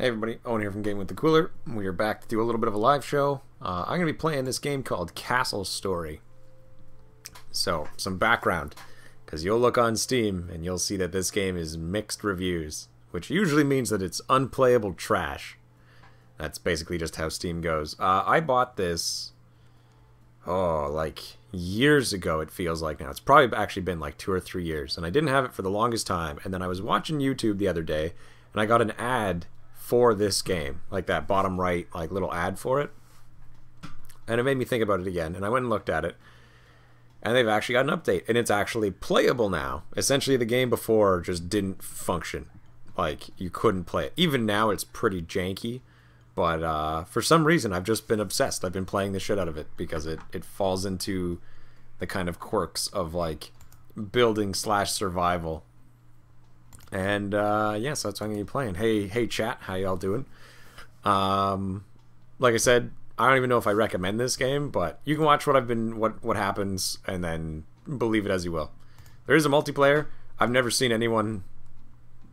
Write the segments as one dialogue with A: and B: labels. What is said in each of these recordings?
A: Hey everybody, Owen here from Game with the Cooler. We are back to do a little bit of a live show. I'm going to be playing this game called Castle Story. So, some background, because you'll look on Steam and you'll see that this game is mixed reviews, which usually means that it's unplayable trash. That's basically just how Steam goes. I bought this, like years ago it feels like now. It's probably actually been like 2 or 3 years, and I didn't have it for the longest time, and then I was watching YouTube the other day, and I got an ad for this game, like that bottom right like little ad for it, and it made me think about it again, and I went and looked at it, and they've actually got an update, and it's actually playable now. Essentially the game before just didn't function, like you couldn't play it. Even now it's pretty janky, but for some reason I've just been obsessed. I've been playing the shit out of it because it falls into the kind of quirks of like building / survival. And yeah, so that's what I'm gonna be playing. Hey chat, how y'all doing? Like I said, I don't even know if I recommend this game, but you can watch what happens and then believe it as you will. There is a multiplayer. I've never seen anyone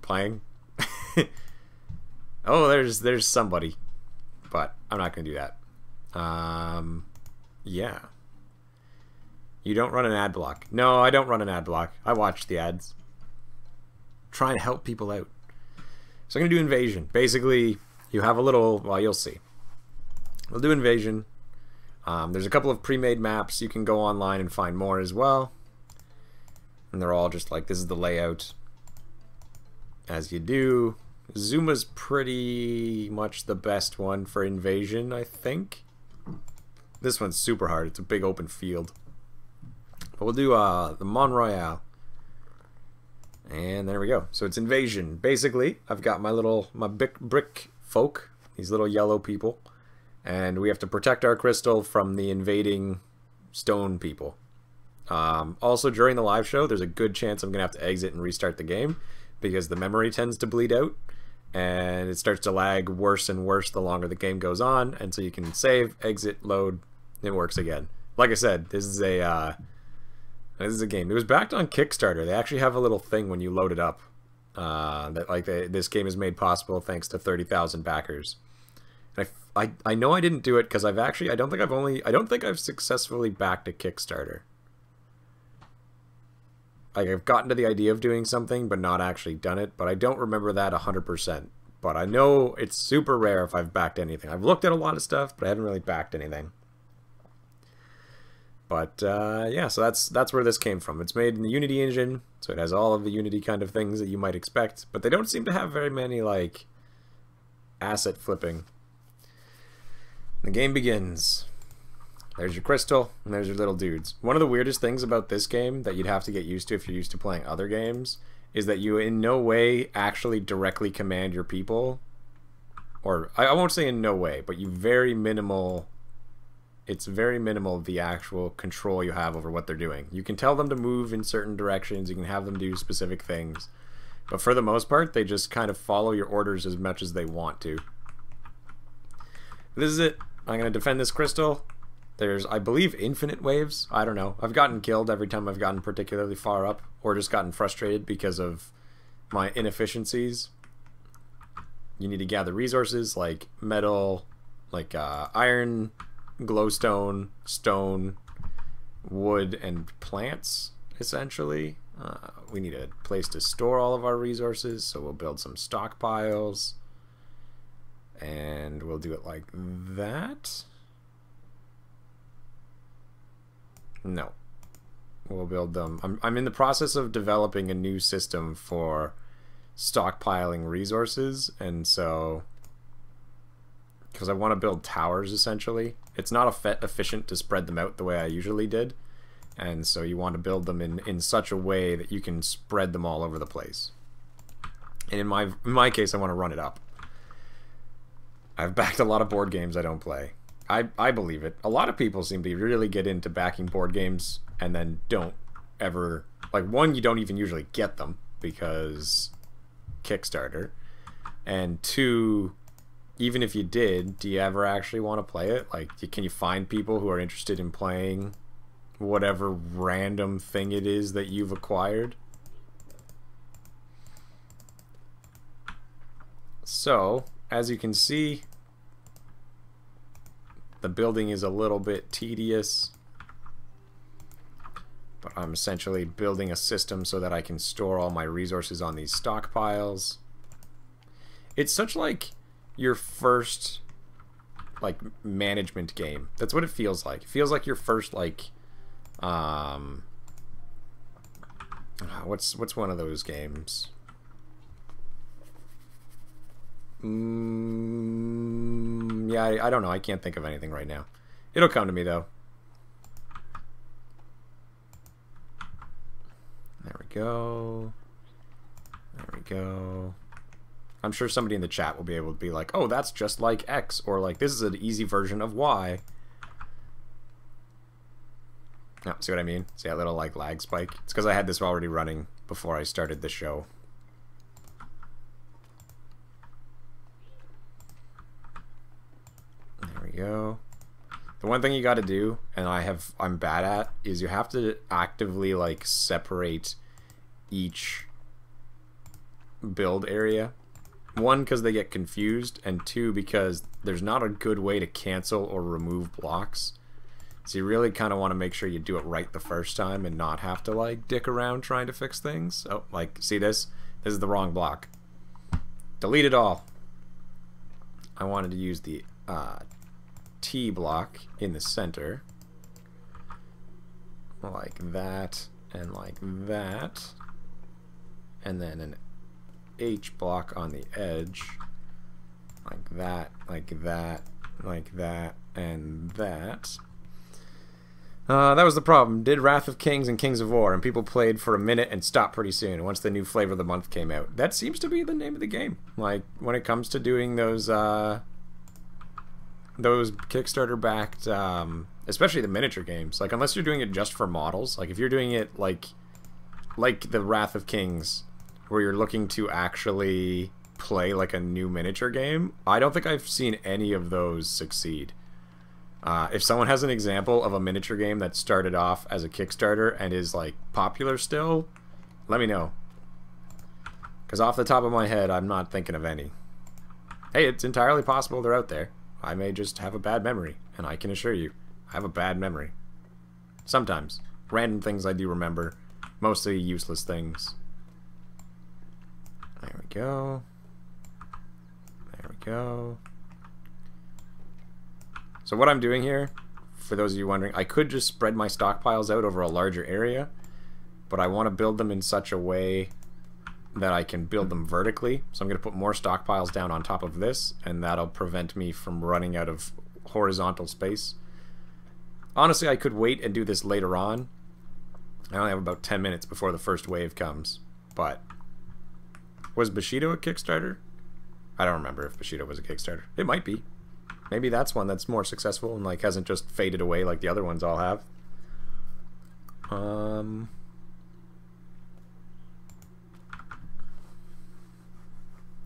A: playing. Oh, there's somebody, but I'm not gonna do that. Yeah. You don't run an ad block. No, I don't run an ad block. I watch the ads. Trying to help people out. So I'm going to do invasion. Basically, you have a little, well, you'll see. We'll do invasion. There's a couple of pre-made maps. You can go online and find more as well. And they're all just like, this is the layout. As you do. Zuma's pretty much the best one for invasion, I think. This one's super hard. It's a big open field. But we'll do the Mont Royal. And there we go. So it's invasion. Basically, I've got my brick folk, these little yellow people, and we have to protect our crystal from the invading stone people. Also, during the live show, there's a good chance I'm going to have to exit and restart the game because the memory tends to bleed out, and it starts to lag worse and worse the longer the game goes on, and so you can save, exit, load, it works again. Like I said, this is a game. It was backed on Kickstarter. They actually have a little thing when you load it up that like this game is made possible thanks to 30,000 backers. And I know I didn't do it because I don't think I've successfully backed a Kickstarter. Like I've gotten to the idea of doing something but not actually done it, but I don't remember that 100%. But I know it's super rare if I've backed anything. I've looked at a lot of stuff, but I haven't really backed anything. But yeah, so that's where this came from. It's made in the Unity engine, so it has all of the Unity kind of things that you might expect, but they don't seem to have very many like asset flipping. The game begins. There's your crystal, and there's your little dudes. One of the weirdest things about this game that you'd have to get used to if you're used to playing other games is that you in no way actually directly command your people. Or I won't say in no way, but you very minimal. It's very minimal the actual control you have over what they're doing. You can tell them to move in certain directions, you can have them do specific things, but for the most part they just kind of follow your orders as much as they want to. This is it. I'm going to defend this crystal. There's, I believe, infinite waves. I don't know. I've gotten killed every time I've gotten particularly far up, or just gotten frustrated because of my inefficiencies. You need to gather resources like metal, like iron, glowstone, stone, wood, and plants, essentially. We need a place to store all of our resources, so we'll build some stockpiles. And we'll do it like that. No. We'll build them. I'm in the process of developing a new system for stockpiling resources, and so because I want to build towers, essentially. It's not efficient to spread them out the way I usually did, and so you want to build them in such a way that you can spread them all over the place. And in my case, I want to run it up. I've backed a lot of board games I don't play. I believe it. A lot of people seem to really get into backing board games and then don't ever, like, one, you don't even usually get them because Kickstarter, and two, even if you did, do you ever actually want to play it? Like, can you find people who are interested in playing whatever random thing it is that you've acquired? So, as you can see, the building is a little bit tedious, but I'm essentially building a system so that I can store all my resources on these stockpiles. It's such like your first like management game. That's what it feels like. It feels like your first like what's one of those games? Yeah, I don't know. I can't think of anything right now. It'll come to me though. There we go. There we go. I'm sure somebody in the chat will be able to be like, oh, that's just like X, or like, this is an easy version of Y. Oh, see what I mean? See that little like lag spike? It's because I had this already running before I started the show. There we go. The one thing you got to do, and I'm bad at, is you have to actively like separate each build area. One, because they get confused, and two, because there's not a good way to cancel or remove blocks. So you really kind of want to make sure you do it right the first time and not have to like dick around trying to fix things. Oh, like, see this? This is the wrong block. Delete it all. I wanted to use the T block in the center. Like that, and like that. And then an H block on the edge. Like that, like that, like that, and that. That was the problem. Did Wrath of Kings and Kings of War, and people played for a minute and stopped pretty soon once the new flavor of the month came out. That seems to be the name of the game. Like, when it comes to doing those Kickstarter-backed, especially the miniature games. Like, unless you're doing it just for models. Like, if you're doing it like the Wrath of Kings, where you're looking to actually play like a new miniature game, I don't think I've seen any of those succeed. If someone has an example of a miniature game that started off as a Kickstarter and is like popular still, let me know. Because off the top of my head, I'm not thinking of any. Hey, it's entirely possible they're out there. I may just have a bad memory, and I can assure you, I have a bad memory. Sometimes. Random things I do remember, mostly useless things. There we go. There we go. So what I'm doing here, for those of you wondering, I could just spread my stockpiles out over a larger area, but I want to build them in such a way that I can build them vertically. So I'm going to put more stockpiles down on top of this, and that'll prevent me from running out of horizontal space. Honestly, I could wait and do this later on. I only have about 10 minutes before the first wave comes, but was Bushido a Kickstarter? I don't remember if Bushido was a Kickstarter. It might be. Maybe that's one that's more successful and like hasn't just faded away like the other ones all have.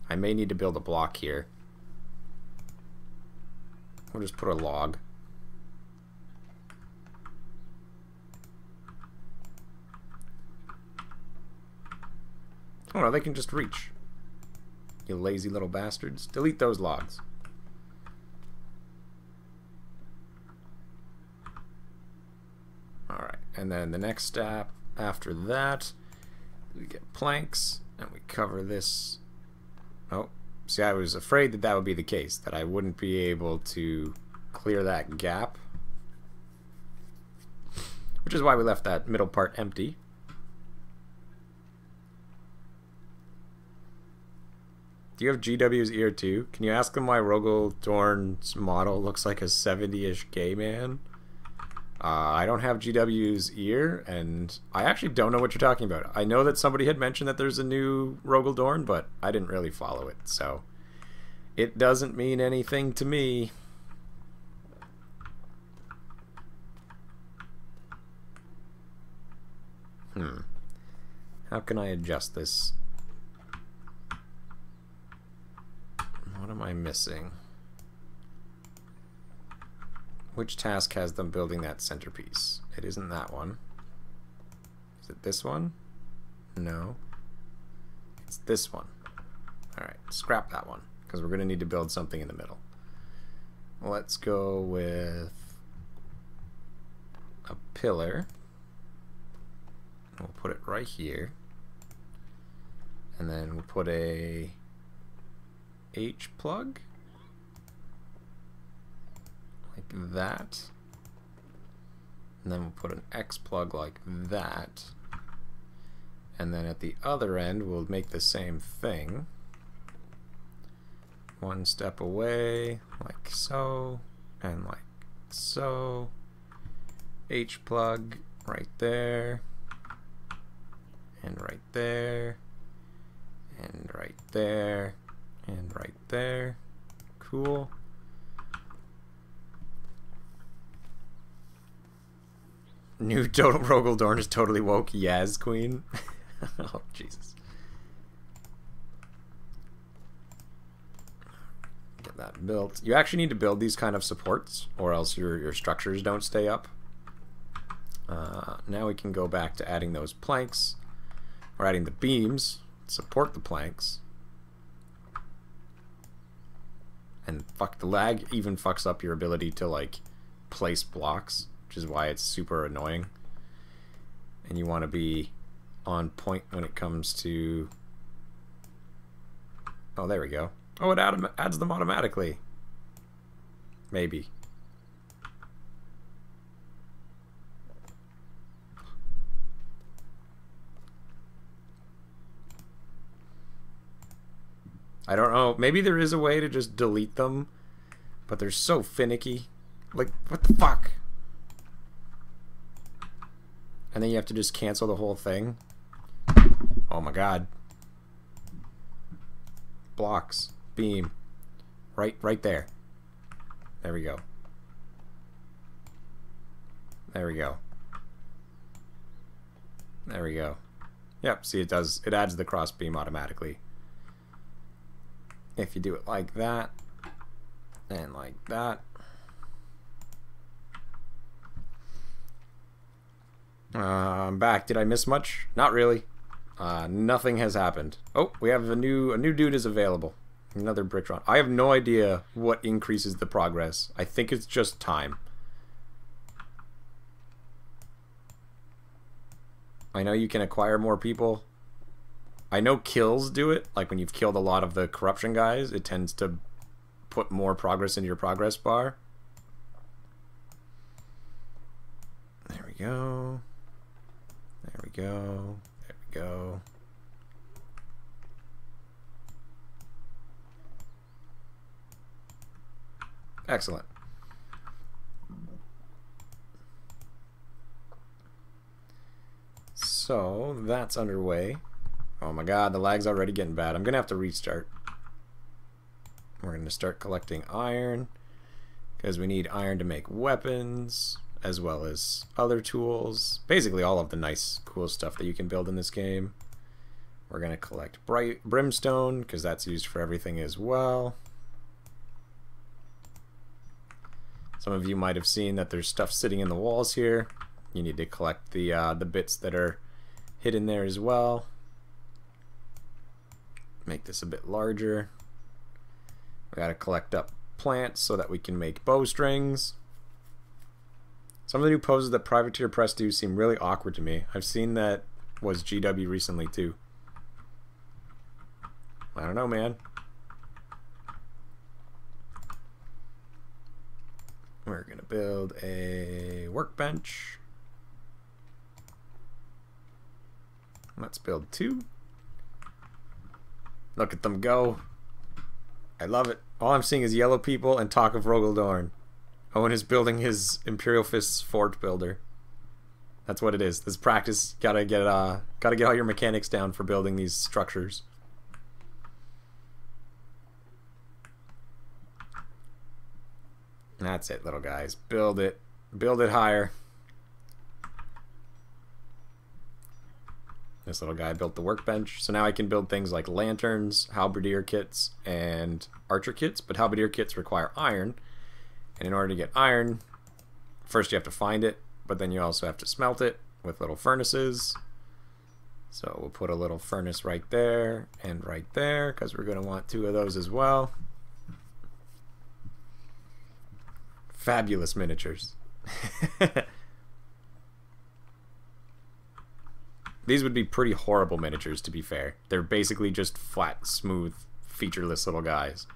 A: I may need to build a block here. We'll just put a log. Oh no, they can just reach. You lazy little bastards. Delete those logs. Alright, and then the next step after that, we get planks, and we cover this. Oh, see, I was afraid that that would be the case, that I wouldn't be able to clear that gap. Which is why we left that middle part empty. Do you have GW's ear too? Can you ask them why Rogel Dorn's model looks like a 70-ish gay man? I don't have GW's ear, and I actually don't know what you're talking about. I know that somebody had mentioned that there's a new Rogel Dorn, but I didn't really follow it, so it doesn't mean anything to me. How can I adjust this? What am I missing? Which task has them building that centerpiece? It isn't that one. Is it this one? No. It's this one. Alright, scrap that one, because we're going to need to build something in the middle. Let's go with a pillar. We'll put it right here. And then we'll put a H plug. Like that. And then we'll put an X plug like that. And then at the other end, we'll make the same thing. One step away, like so, and like so. H plug right there, and right there, and right there, and right there. Cool. New total Rogaldorn is totally woke. Yaz Queen. Oh, Jesus. Get that built. You actually need to build these kind of supports, or else your structures don't stay up. Now we can go back to adding those planks, or adding the beams, support the planks. And fuck, the lag even fucks up your ability to, like, place blocks, which is why it's super annoying. And you want to be on point when it comes to... Oh, there we go. Oh, it adds them automatically. Maybe. I don't know. Maybe there is a way to just delete them, but they're so finicky. Like, what the fuck? And then you have to just cancel the whole thing. Oh my god. Blocks. Beam. Right there. There we go. There we go. There we go. Yep, see, it does. It adds the cross beam automatically. If you do it like that, and like that. I'm back. Did I miss much? Not really. Nothing has happened. Oh, we have a new dude is available. Another brick run. I have no idea what increases the progress. I think it's just time. I know you can acquire more people. I know kills do it. Like when you've killed a lot of the corruption guys, it tends to put more progress into your progress bar. There we go. There we go. There we go. Excellent. So that's underway. Oh my god, the lag's already getting bad. I'm gonna have to restart. We're gonna start collecting iron because we need iron to make weapons as well as other tools. Basically all of the nice cool stuff that you can build in this game. We're gonna collect brimstone because that's used for everything as well. Some of you might have seen that there's stuff sitting in the walls here. You need to collect the bits that are hidden there as well. Make this a bit larger. We gotta collect up plants so that we can make bowstrings. Some of the new poses that Privateer Press do seem really awkward to me. I've seen that was GW recently too. I don't know, man. We're gonna build a workbench. Let's build 2. Look at them go. I love it. All I'm seeing is yellow people and talk of Rogaldorn. Owen is building his Imperial Fist's fort builder. That's what it is. This practice. Gotta get all your mechanics down for building these structures. That's it, little guys. Build it. Build it higher. This little guy built the workbench, so now I can build things like lanterns, halberdier kits, and archer kits, but halberdier kits require iron, and in order to get iron, first you have to find it, but then you also have to smelt it with little furnaces. So we'll put a little furnace right there and right there, because we're going to want 2 of those as well. Fabulous miniatures. These would be pretty horrible miniatures, to be fair. They're basically just flat, smooth, featureless little guys.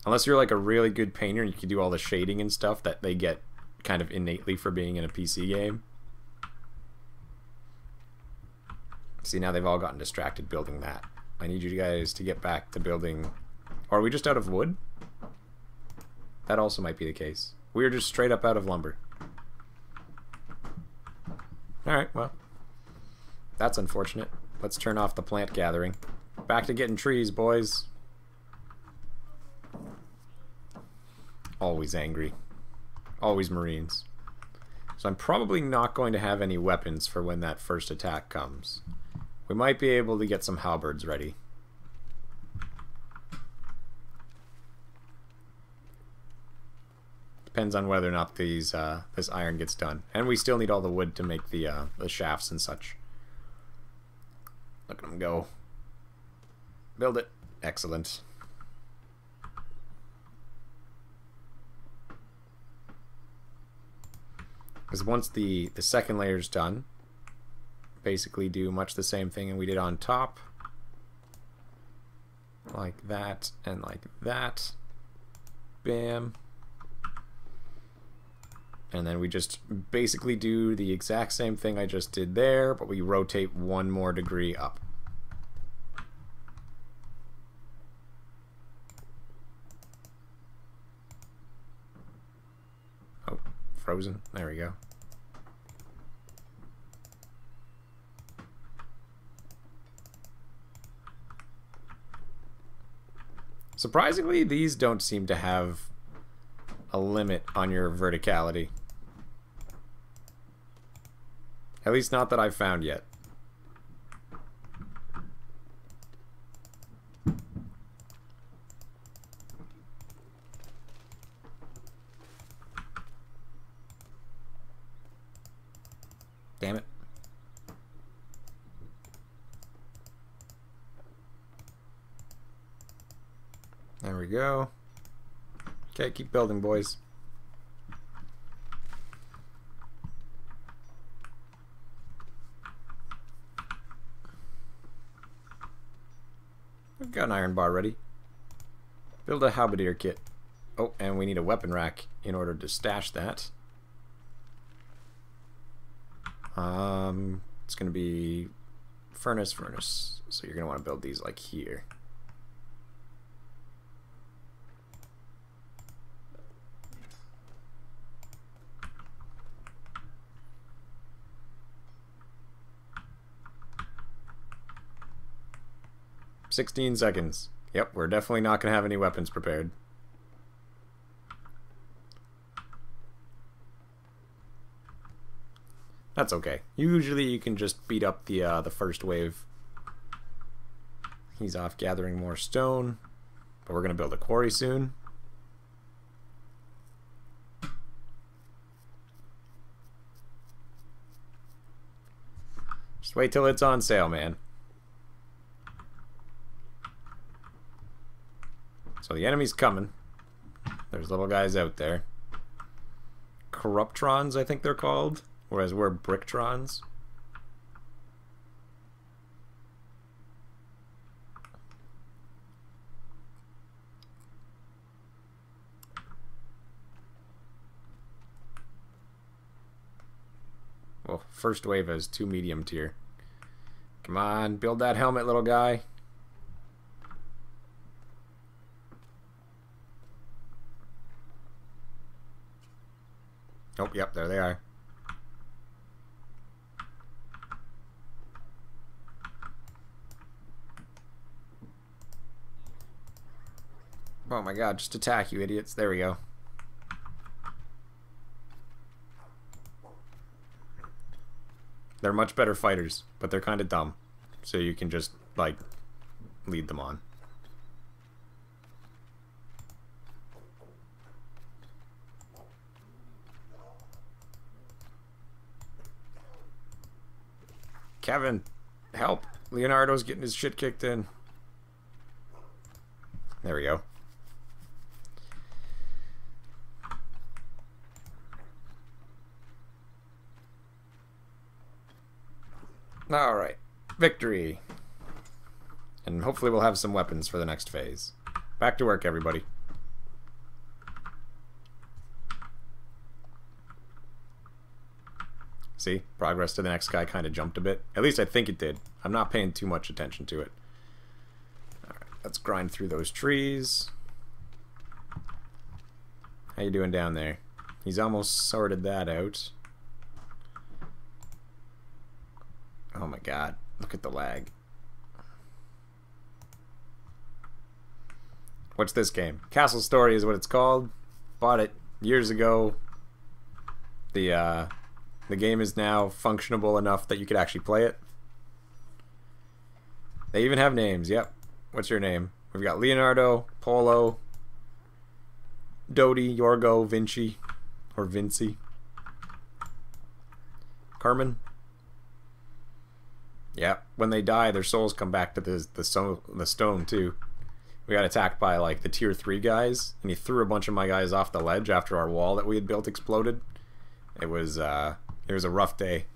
A: Unless you're like a really good painter and you can do all the shading and stuff that they get kind of innately for being in a PC game. See, now they've all gotten distracted building that. I need you guys to get back to building... Or are we just out of wood? That also might be the case. We are just straight up out of lumber. Alright, well. That's unfortunate. Let's turn off the plant gathering. Back to getting trees, boys. Always angry. Always Marines. So I'm probably not going to have any weapons for when that first attack comes. We might be able to get some halberds ready. Depends on whether or not these this iron gets done. And we still need all the wood to make the shafts and such. Look at them go. Build it. Excellent. Because once the second layer's done, basically do much the same thing and we did on top. Like that and like that. Bam. And then we just basically do the exact same thing I just did there, but we rotate 1 more degree up. Oh, frozen. There we go. Surprisingly, these don't seem to have a limit on your verticality. At least not that I've found yet. Damn it. There we go. Okay, keep building, boys. We've got an iron bar ready. Build a halberdier kit. Oh, and we need a weapon rack in order to stash that. It's gonna be furnace. So you're gonna want to build these like here. "16 seconds. Yep, we're definitely not going to have any weapons prepared. That's okay. Usually you can just beat up the first wave. He's off gathering more stone, but we're going to build a quarry soon. Just wait till it's on sale, man. So the enemy's coming. There's little guys out there. Corruptrons, I think they're called. Whereas we're Bricktrons. Well, first wave has 2 medium tier. Come on, build that helmet, little guy. Oh, yep, there they are. Oh my god, just attack, you idiots. There we go. They're much better fighters, but they're kind of dumb. So you can just, like, lead them on. Kevin, Help! Leonardo's getting his shit kicked in. There we go. Alright. Victory. And hopefully we'll have some weapons for the next phase. Back to work, everybody. See? Progress to the next guy kind of jumped a bit. At least I think it did. I'm not paying too much attention to it. Alright, let's grind through those trees. How you doing down there? He's almost sorted that out. Oh my god. Look at the lag. What's this game? Castle Story is what it's called. Bought it years ago. The game is now functionable enough that you could actually play it. They even have names. Yep. What's your name? We've got Leonardo, Polo, Dodi, Yorgo, Vinci, or Vinci, Carmen. Yeah, when they die, their souls come back to the stone too. We got attacked by like the tier 3 guys, and he threw a bunch of my guys off the ledge after our wall that we had built exploded. It was a rough day.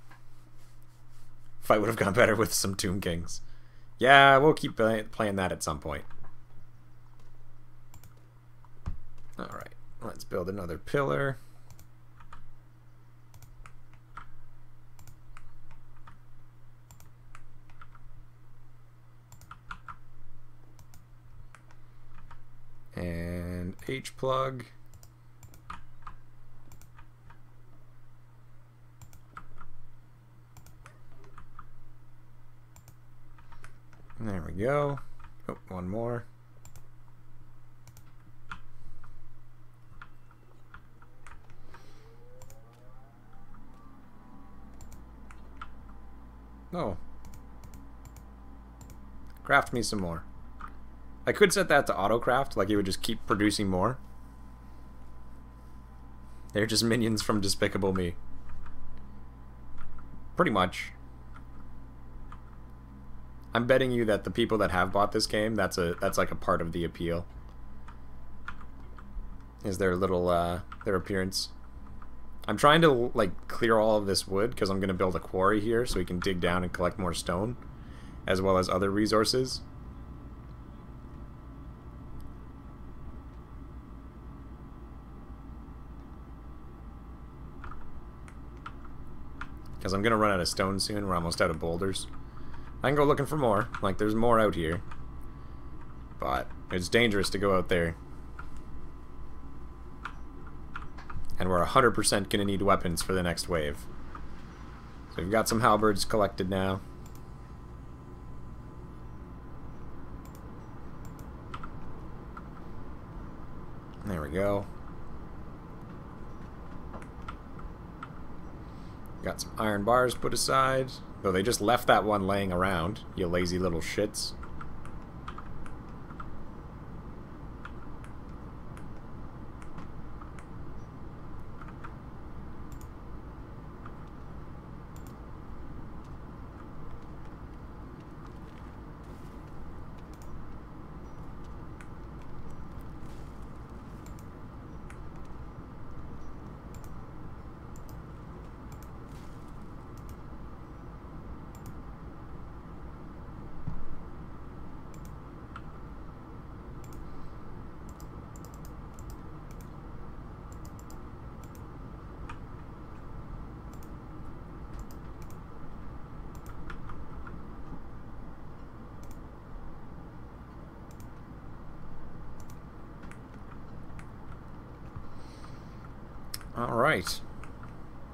A: Fight would have gone better with some Tomb Kings. Yeah, we'll keep playing that at some point. Alright, let's build another pillar. And H-plug. There we go. Oh, one more. Oh. Craft me some more. I could set that to auto-craft, like it would just keep producing more. They're just minions from Despicable Me. Pretty much. I'm betting you that the people that have bought this game, that's like a part of the appeal. Is their little their appearance. I'm trying to like clear all of this wood because I'm gonna build a quarry here so we can dig down and collect more stone, as well as other resources. Because I'm gonna run out of stone soon. We're almost out of boulders. I can go looking for more. Like, there's more out here. But it's dangerous to go out there. And we're 100% gonna need weapons for the next wave. So we've got some halberds collected now. There we go. Got some iron bars put aside. Though they just left that one laying around, you lazy little shits. Alright.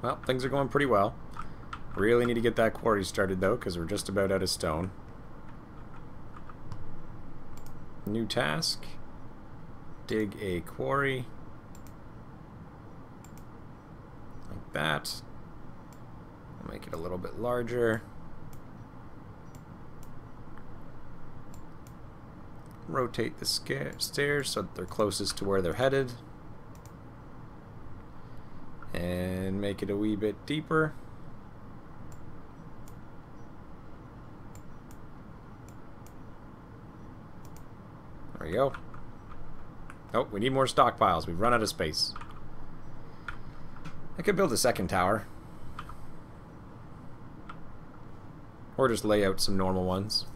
A: Well, things are going pretty well. Really need to get that quarry started, though, because we're just about out of stone. New task. Dig a quarry. Like that. I'll make it a little bit larger. Rotate the stairs so that they're closest to where they're headed. And make it a wee bit deeper. There we go. Oh, we need more stockpiles. We've run out of space. I could build a second tower. Or just lay out some normal ones.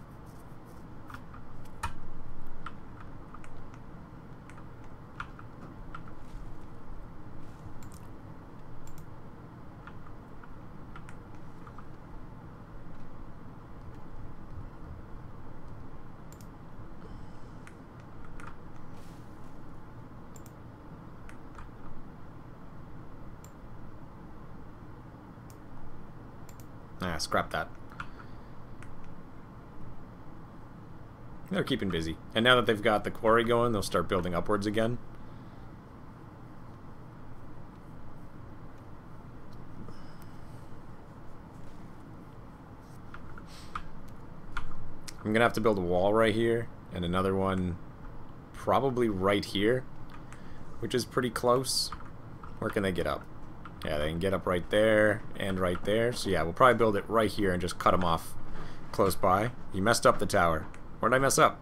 A: Ah, scrap that. They're keeping busy. And now that they've got the quarry going, they'll start building upwards again. I'm gonna have to build a wall right here, and another one probably right here, which is pretty close. Where can they get up? Yeah, they can get up right there and right there. So yeah, we'll probably build it right here and just cut them off close by. You messed up the tower. Where did I mess up?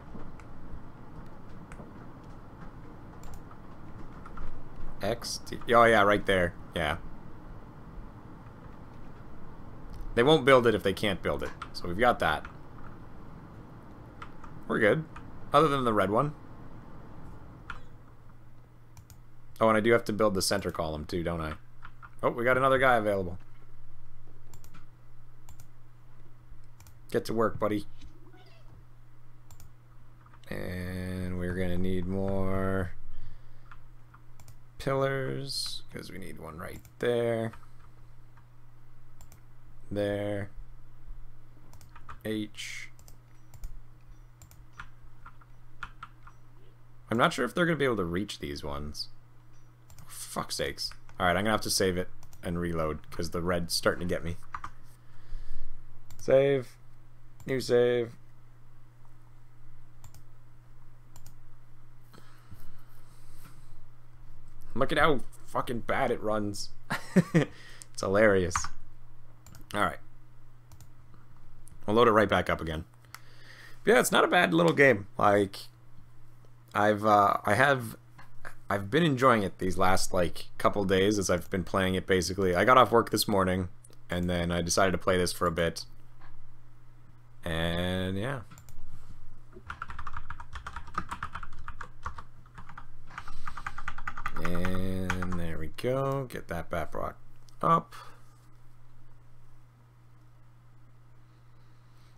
A: X, T. Oh yeah, right there. Yeah. They won't build it if they can't build it. So we've got that. We're good. Other than the red one. Oh, and I do have to build the center column too, don't I? Oh, we got another guy available. Get to work, buddy. And we're gonna need more pillars, because we need one right there. There. H. I'm not sure if they're gonna be able to reach these ones. For fuck's sakes. Alright, I'm gonna have to save it and reload because the red's starting to get me. Save. New save. Look at how fucking bad it runs. It's hilarious. Alright. I'll load it right back up again. But yeah, it's not a bad little game. Like, I've been enjoying it these last like couple days as I've been playing it. Basically, I got off work this morning and then I decided to play this for a bit, and yeah. And there we go. Get that bat rock up.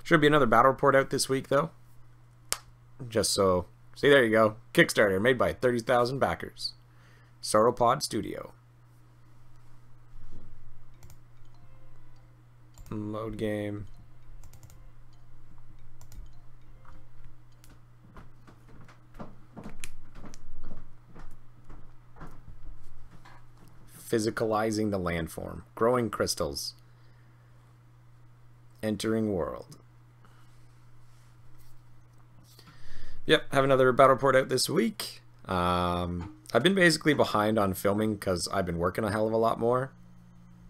A: Should be another battle report out this week though, just so. See, there you go. Kickstarter made by 30,000 backers. Sauropod Studio. Load game. Physicalizing the landform. Growing crystals. Entering world. Yep, have another battle report out this week. I've been basically behind on filming because I've been working a hell of a lot more.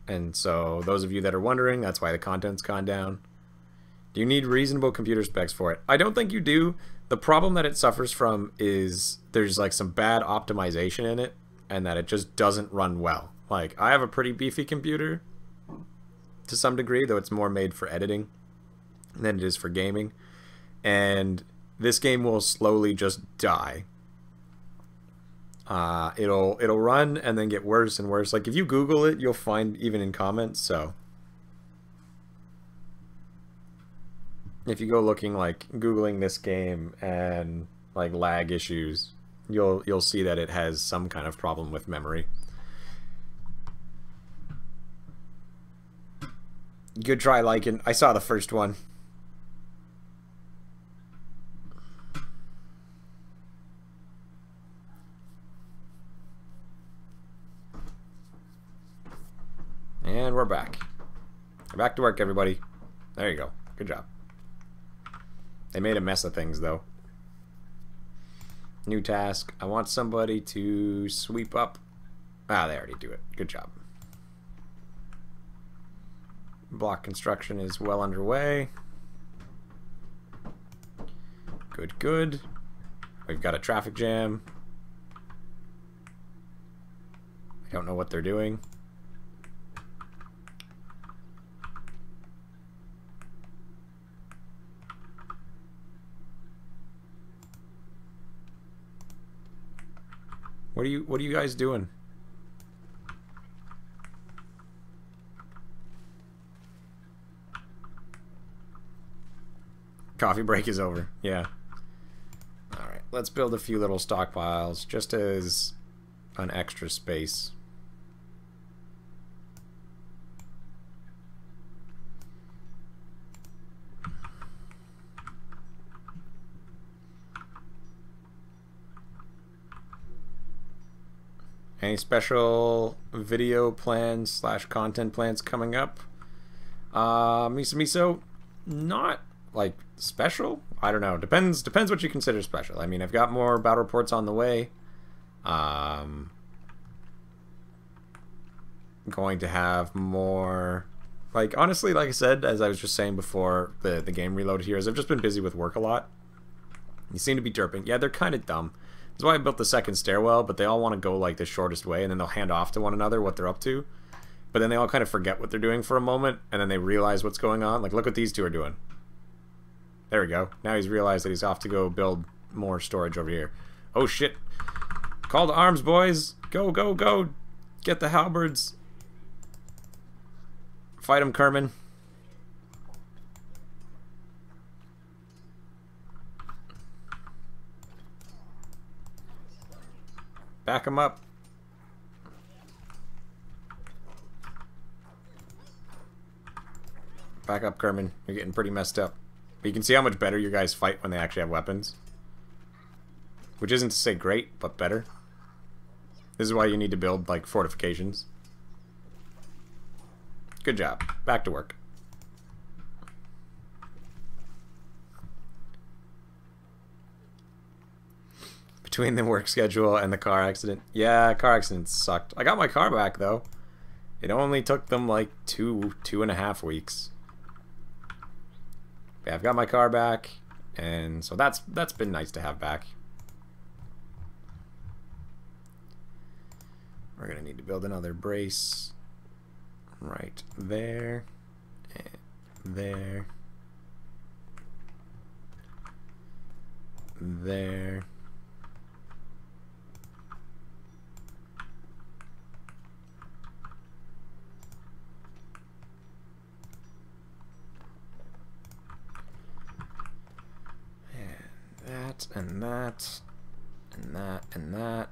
A: And so, those of you that are wondering, that's why the content's gone down. Do you need reasonable computer specs for it? I don't think you do. The problem that it suffers from is there's like some bad optimization in it, and that it just doesn't run well. Like, I have a pretty beefy computer to some degree, though it's more made for editing than it is for gaming. And this game will slowly just die. It'll run and then get worse and worse. Like if you Google it, you'll find even in comments. So if you go looking like Googling this game and like lag issues, you'll see that it has some kind of problem with memory. Good try, Lycan. I saw the first one. And we're back. We're back to work, everybody. There you go. Good job. They made a mess of things, though. New task. I want somebody to sweep up. Ah, they already do it. Good job. Block construction is well underway. Good, good. We've got a traffic jam. I don't know what they're doing. What are you guys doing? Coffee break is over. Yeah. Alright, let's build a few little stockpiles just as an extra space. Any special video plans slash content plans coming up? Miso, not like special. I don't know. Depends what you consider special. I mean, I've got more battle reports on the way. Going to have more. Like honestly, like I said, as I was just saying before the game reloaded here, is I've just been busy with work a lot. You seem to be derping. Yeah, they're kind of dumb. That's why I built the second stairwell, but they all want to go like the shortest way, and then they'll hand off to one another what they're up to. But then they all kind of forget what they're doing for a moment, and then they realize what's going on. Like, look what these two are doing. There we go. Now he's realized that he's off to go build more storage over here. Oh, shit. Call to arms, boys. Go, go, go. Get the halberds. Fight him, Kerman. Back him up. Back up, Kerman. You're getting pretty messed up. But you can see how much better your guys fight when they actually have weapons. Which isn't to say great, but better. This is why you need to build, like, fortifications. Good job. Back to work. Between the work schedule and the car accident. Yeah, car accident sucked. I got my car back, though. It only took them, like, two and a half weeks. Yeah, I've got my car back, and so that's been nice to have back. We're gonna need to build another brace right there, and there, there. That, and that, and that, and that,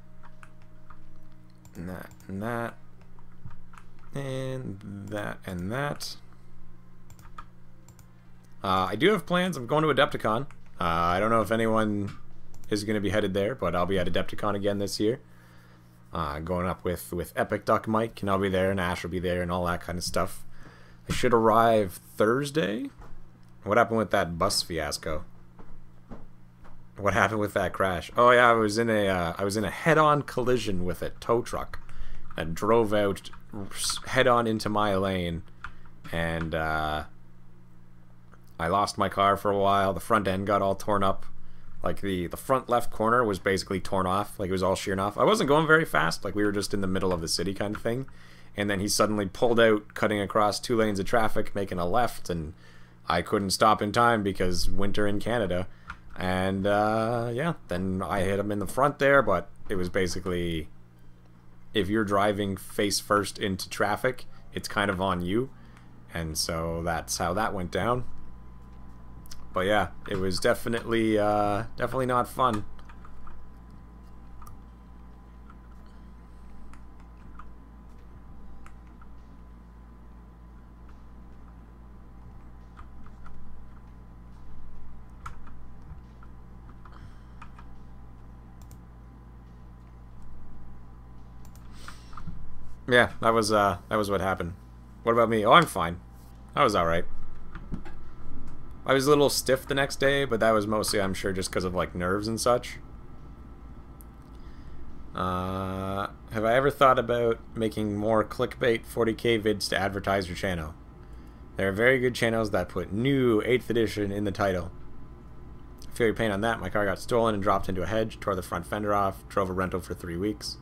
A: and that, and that, and that, and that. I do have plans. I'm going to Adepticon. I don't know if anyone is going to be headed there, but I'll be at Adepticon again this year. Going up with Epic Duck Mike, and I'll be there, and Ash will be there, and all that kind of stuff. I should arrive Thursday. What happened with that bus fiasco? What happened with that crash? Oh yeah, I was in a head-on collision with a tow truck that drove out head-on into my lane, and I lost my car for a while. The front end got all torn up. Like the front left corner was basically torn off. Like it was all shearing off. I wasn't going very fast. Like we were just in the middle of the city kind of thing. And then he suddenly pulled out, cutting across 2 lanes of traffic, making a left, and I couldn't stop in time because winter in Canada. And, yeah, then I hit him in the front there, but it was basically, if you're driving face first into traffic, it's kind of on you. And so that's how that went down. But yeah, it was definitely not fun. Yeah, that was what happened. What about me? Oh, I'm fine. I was alright. I was a little stiff the next day, but that was mostly, I'm sure, just because of, like, nerves and such. Have I ever thought about making more clickbait 40k vids to advertise your channel? There are very good channels that put new 8th edition in the title. feel your pain on that. My car got stolen and dropped into a hedge, tore the front fender off, drove a rental for 3 weeks.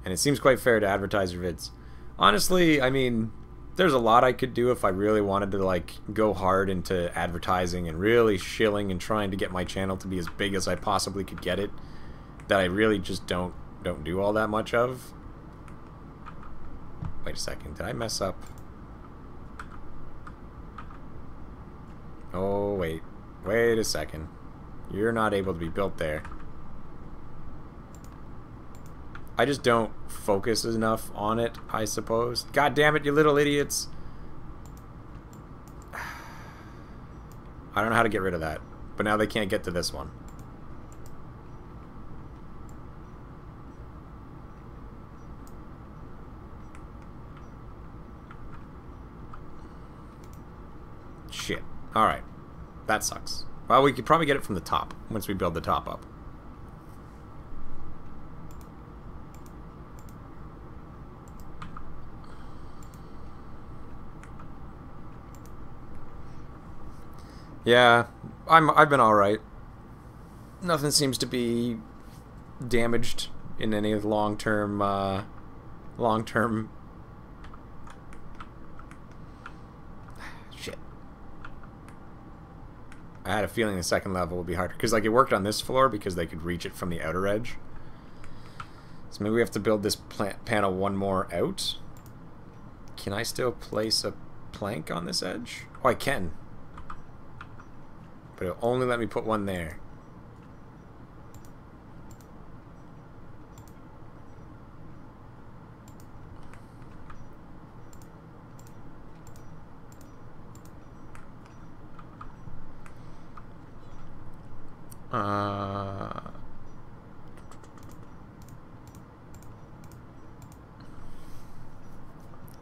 A: And it seems quite fair to advertise your vids. Honestly, I mean, there's a lot I could do if I really wanted to, like, go hard into advertising and really shilling and trying to get my channel to be as big as I possibly could get it, that I really just don't do all that much of. Wait a second, did I mess up? Oh, wait a second. You're not able to be built there. I just don't focus enough on it, I suppose. God damn it, you little idiots. I don't know how to get rid of that. But now they can't get to this one. Shit. Alright. That sucks. Well, we could probably get it from the top, once we build the top up. Yeah, I've been alright. Nothing seems to be damaged in any long-term shit. I had a feeling the second level would be harder, because like it worked on this floor because they could reach it from the outer edge. So maybe we have to build this panel one more out. Can I still place a plank on this edge? Oh, I can. But it'll only let me put one there.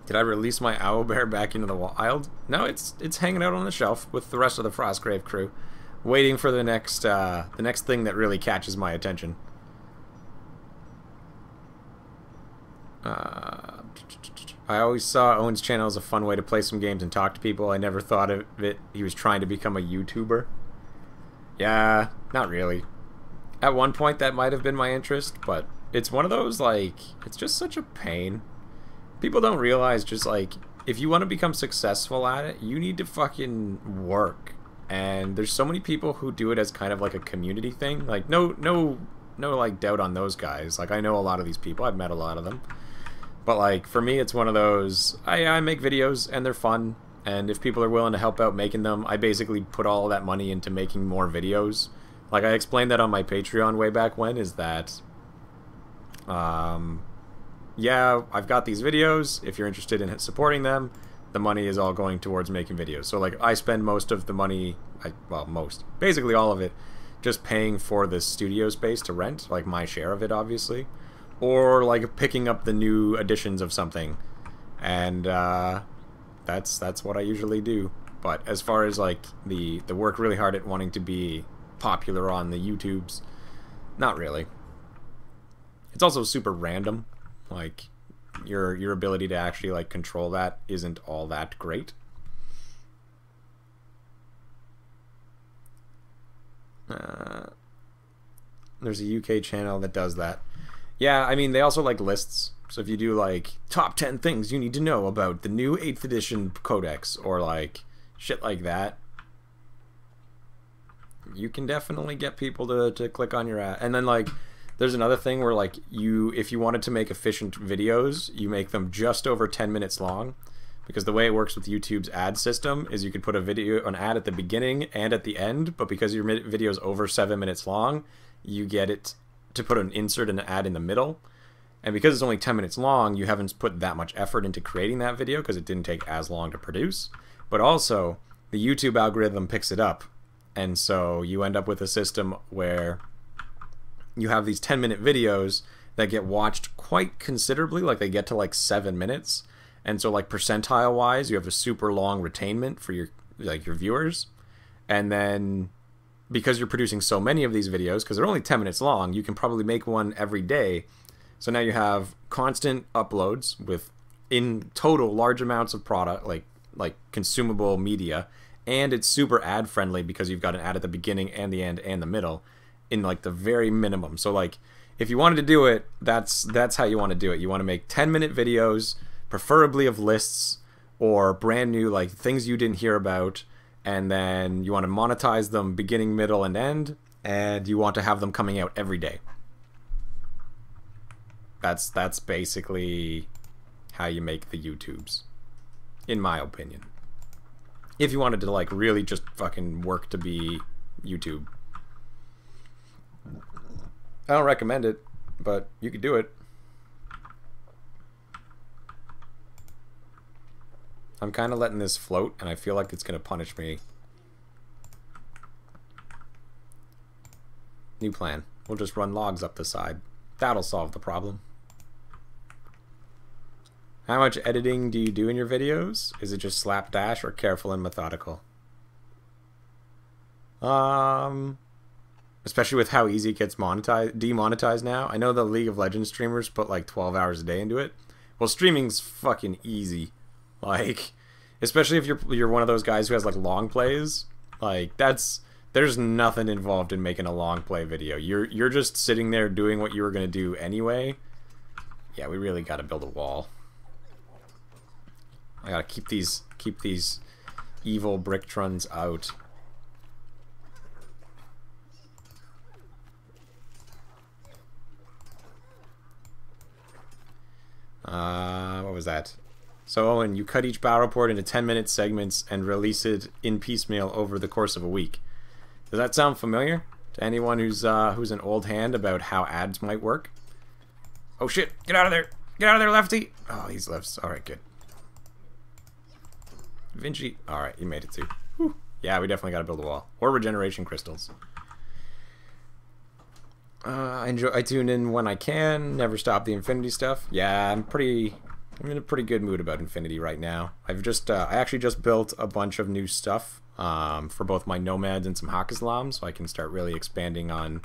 A: Did I release my owlbear back into the wild? No, it's hanging out on the shelf with the rest of the Frostgrave crew, waiting for the next thing that really catches my attention. I always saw Owen's channel as a fun way to play some games and talk to people. I never thought of it he was trying to become a YouTuber. Yeah, not really. At one point that might have been my interest, but it's one of those, like, it's just such a pain. People don't realize, just like, if you want to become successful at it, you need to fucking work. And there's so many people who do it as kind of like a community thing. Like, no like doubt on those guys. Like, I know a lot of these people. I've met a lot of them. But like, for me, it's one of those, I make videos and they're fun. And if people are willing to help out making them, I basically put all that money into making more videos. Like, I explained that on my Patreon way back when, is that, yeah, I've got these videos. If you're interested in supporting them, the money is all going towards making videos. So, like, I spend most of the money, basically all of it, just paying for the studio space to rent, like my share of it, obviously. Or, like, picking up the new editions of something. And, that's what I usually do. But as far as, like, the work really hard at wanting to be popular on the YouTubes, not really. It's also super random. Like, your ability to actually, like, control that isn't all that great. There's a UK channel that does that. Yeah, I mean, they also like lists. So if you do, like, top 10 things you need to know about the new 8th edition codex, or, like, shit like that, you can definitely get people to click on your ad. And then, like, there's another thing where, like, if you wanted to make efficient videos, you make them just over 10 minutes long. Because the way it works with YouTube's ad system is you could put an ad at the beginning and at the end, but because your video is over 7 minutes long, you get it to put an insert and an ad in the middle. And because it's only 10 minutes long, you haven't put that much effort into creating that video because it didn't take as long to produce. But also, the YouTube algorithm picks it up. And so you end up with a system where you have these 10-minute videos that get watched quite considerably, like they get to like 7 minutes. And so, like, percentile wise, you have a super long retainment for your viewers. And then because you're producing so many of these videos, because they're only 10 minutes long, you can probably make one every day. So now you have constant uploads with, in total, large amounts of product, like consumable media, and it's super ad friendly because you've got an ad at the beginning and the end and the middle in like the very minimum. So like if you wanted to do it, that's how you want to do it. You want to make 10-minute videos, preferably of lists or brand new, like things you didn't hear about, and then you want to monetize them beginning, middle, and end, and you want to have them coming out every day. That's basically how you make the YouTubes, in my opinion. If you wanted to like really just fucking work to be YouTube. I don't recommend it, but you could do it. I'm kind of letting this float, and I feel like it's going to punish me. New plan. We'll just run logs up the side. That'll solve the problem. How much editing do you do in your videos? Is it just slapdash or careful and methodical? Especially with how easy it gets demonetized now. I know the League of Legends streamers put like 12 hours a day into it. Well, streaming's fucking easy. Like, especially if you're one of those guys who has like long plays. Like, there's nothing involved in making a long play video. You're just sitting there doing what you were gonna do anyway. Yeah, we really gotta build a wall. I gotta keep these evil Bricktrons out. What was that? So, Owen, you cut each battle report into 10-minute segments and release it in piecemeal over the course of a week. Does that sound familiar to anyone who's an old hand about how ads might work? Oh shit! Get out of there! Get out of there, Lefty! Oh, he's left. All right, good. Vinci. All right, you made it too. Whew. Yeah, we definitely got to build a wall or regeneration crystals. I tune in when I can. Never stop the Infinity stuff. Yeah, I'm in a pretty good mood about Infinity right now. I actually just built a bunch of new stuff for both my Nomads and some Hakislams, so I can start really expanding on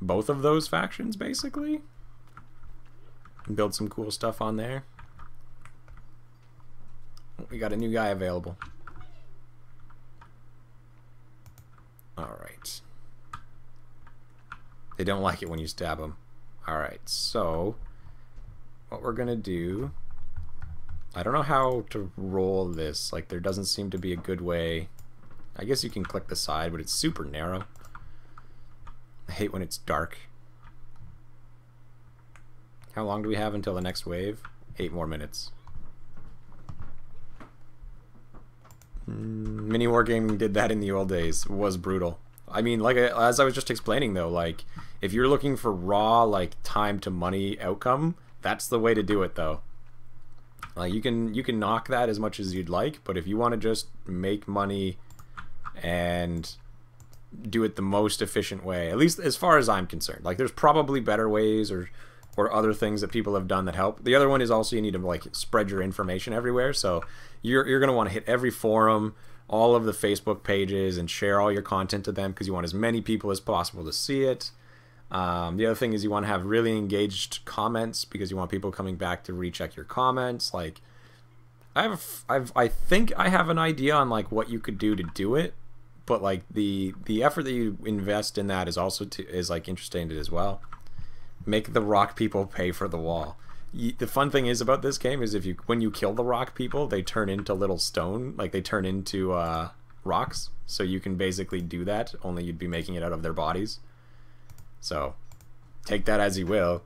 A: both of those factions, basically. And build some cool stuff on there. We got a new guy available. Alright. They don't like it when you stab them. Alright, so what we're gonna do, I don't know how to roll this. Like, there doesn't seem to be a good way. I guess you can click the side, but it's super narrow. I hate when it's dark. How long do we have until the next wave? 8 more minutes. Mini Wargaming did that in the old days. It was brutal. I mean, like, as I was just explaining though, like, if you're looking for raw, like, time to money outcome, that's the way to do it though. Like, you can knock that as much as you'd like, but if you want to just make money and do it the most efficient way, at least as far as I'm concerned, like, there's probably better ways or other things that people have done that help. The other one is also you need to, like, spread your information everywhere. So you're going to want to hit every forum, all of the Facebook pages, and share all your content to them because you want as many people as possible to see it. The other thing is you want to have really engaged comments because you want people coming back to recheck your comments. Like, I think I have an idea on, like, what you could do to do it, but, like, the effort that you invest in that is also is like interesting as well. Make the rock people pay for the wall. The fun thing is about this game is when you kill the rock people, they turn into little stone, like they turn into rocks. So you can basically do that, only you'd be making it out of their bodies. So take that as you will.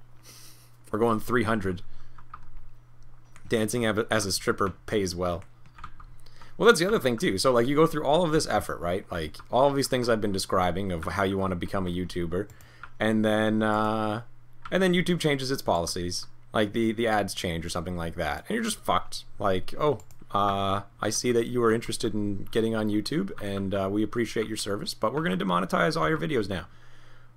A: We're going 300. Dancing as a stripper pays well. Well, that's the other thing too. So, like, you go through all of this effort, right? Like, all of these things I've been describing of how you want to become a YouTuber, and then YouTube changes its policies. Like, the ads change or something like that, and you're just fucked. Like, oh, I see that you are interested in getting on YouTube, and we appreciate your service, but we're going to demonetize all your videos now.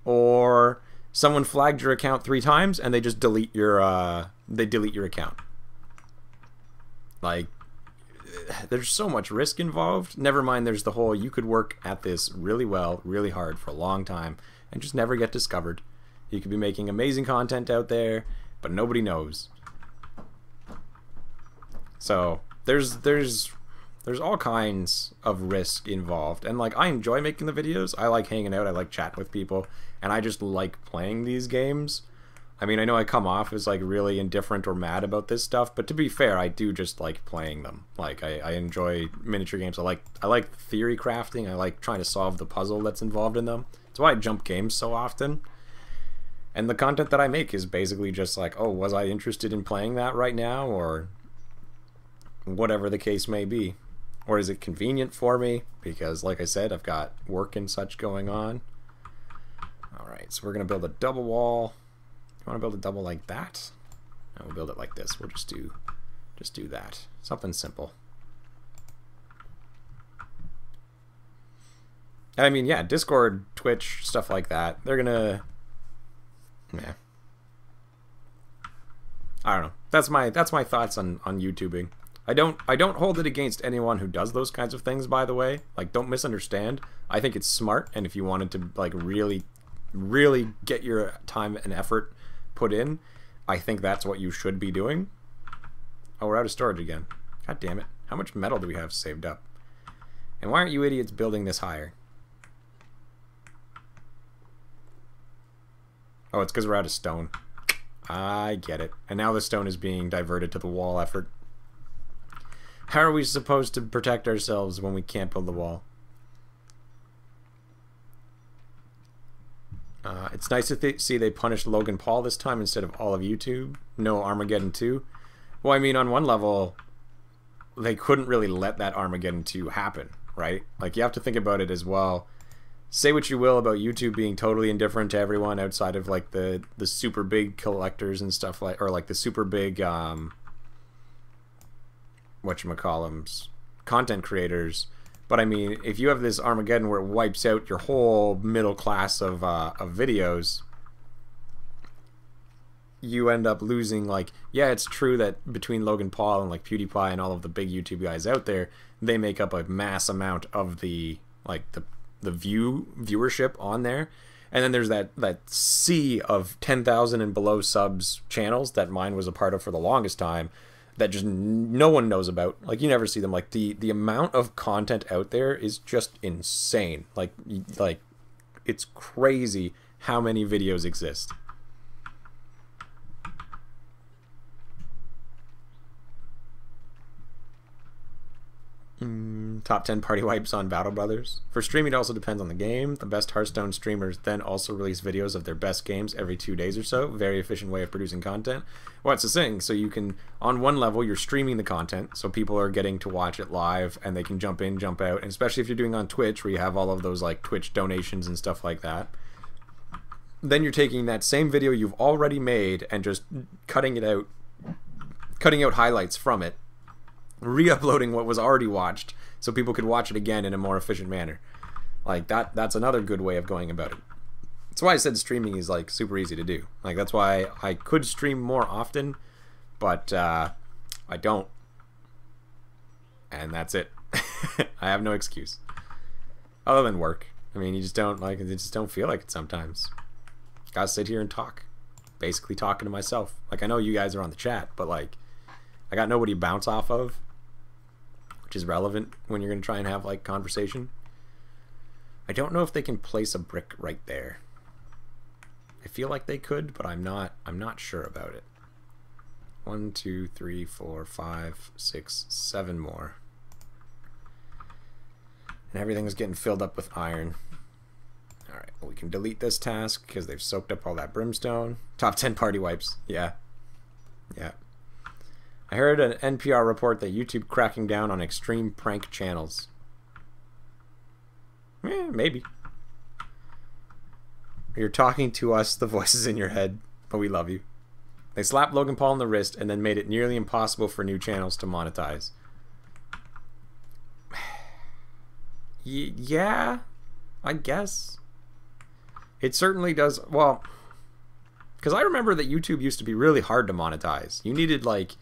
A: Or someone flagged your account 3 times, and they just delete your account. Like, there's so much risk involved. Never mind, there's the whole, you could work at this really well, really hard for a long time, and just never get discovered. You could be making amazing content out there, but nobody knows. So there's There's all kinds of risk involved. And, like, I enjoy making the videos. I like hanging out. I like chatting with people. And I just like playing these games. I mean, I know I come off as, like, really indifferent or mad about this stuff, but to be fair, I do just like playing them. Like, I enjoy miniature games. I like theory crafting. I like trying to solve the puzzle that's involved in them. That's why I jump games so often. And the content that I make is basically just like, oh, was I interested in playing that right now? Or whatever the case may be. Or is it convenient for me? Because, like I said, I've got work and such going on. Alright, so we're going to build a double wall. You want to build a double like that? No, we'll build it like this. We'll just do that. Something simple. I mean, yeah, Discord, Twitch, stuff like that. They're gonna... Yeah. I don't know. That's my thoughts on YouTubing. I don't hold it against anyone who does those kinds of things, by the way. Like, don't misunderstand. I think it's smart, and if you wanted to, like, really get your time and effort put in, I think that's what you should be doing. Oh, we're out of storage again. God damn it. How much metal do we have saved up? And why aren't you idiots building this higher? Oh, it's because we're out of stone. I get it. And now the stone is being diverted to the wall effort. How are we supposed to protect ourselves when we can't build the wall? It's nice to see they punished Logan Paul this time instead of all of YouTube. No Armageddon 2. Well, I mean, on one level, they couldn't really let that Armageddon 2 happen, right? Like, you have to think about it as well. Say what you will about YouTube being totally indifferent to everyone outside of, like, the super big collectors and stuff, like, or like the super big whatchamacallums, content creators. But I mean, if you have this Armageddon where it wipes out your whole middle class of videos, you end up losing, like, yeah, it's true that between Logan Paul and, like, PewDiePie and all of the big YouTube guys out there, they make up a mass amount of the, like, the viewership on there. And then there's that sea of 10,000 and below subs channels that mine was a part of for the longest time that just no one knows about. Like, you never see them. Like, the amount of content out there is just insane. Like it's crazy how many videos exist. Top 10 party wipes on Battle Brothers. For streaming, it also depends on the game. The best Hearthstone streamers then also release videos of their best games every 2 days or so. Very efficient way of producing content. Well, it's the thing. So you can, on one level, you're streaming the content, so people are getting to watch it live, and they can jump in, jump out. And especially if you're doing on Twitch, where you have all of those, like, Twitch donations and stuff like that. Then you're taking that same video you've already made and just cutting out highlights from it, re-uploading what was already watched so people could watch it again in a more efficient manner. Like, that's another good way of going about it. That's why I said streaming is, like, super easy to do. Like, that's why I could stream more often, but I don't. And that's it. I have no excuse. Other than work. I mean, you just don't, like, you just don't feel like it sometimes. Gotta sit here and talk. Basically talking to myself. Like, I know you guys are on the chat, but, like, I got nobody to bounce off of, which is relevant when you're going to try and have, like, conversation. I don't know if they can place a brick right there. I feel like they could, but I'm not sure about it. 1, 2, 3, 4, 5, 6, 7 more. And everything's getting filled up with iron. Alright, well, we can delete this task because they've soaked up all that brimstone. Top 10 party wipes. Yeah. Yeah. I heard an NPR report that YouTube cracking down on extreme prank channels. Maybe. You're talking to us, the voices in your head, but we love you. They slapped Logan Paul on the wrist and then made it nearly impossible for new channels to monetize. Yeah, I guess. It certainly does. Well, because I remember that YouTube used to be really hard to monetize. You needed, like,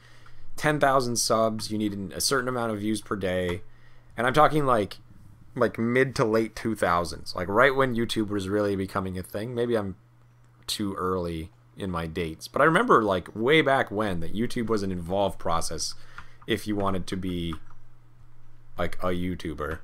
A: 10,000 subs, you needed a certain amount of views per day, and I'm talking like mid to late 2000s, like right when YouTube was really becoming a thing. Maybe I'm too early in my dates, but I remember, like, way back when, that YouTube was an involved process if you wanted to be like a YouTuber.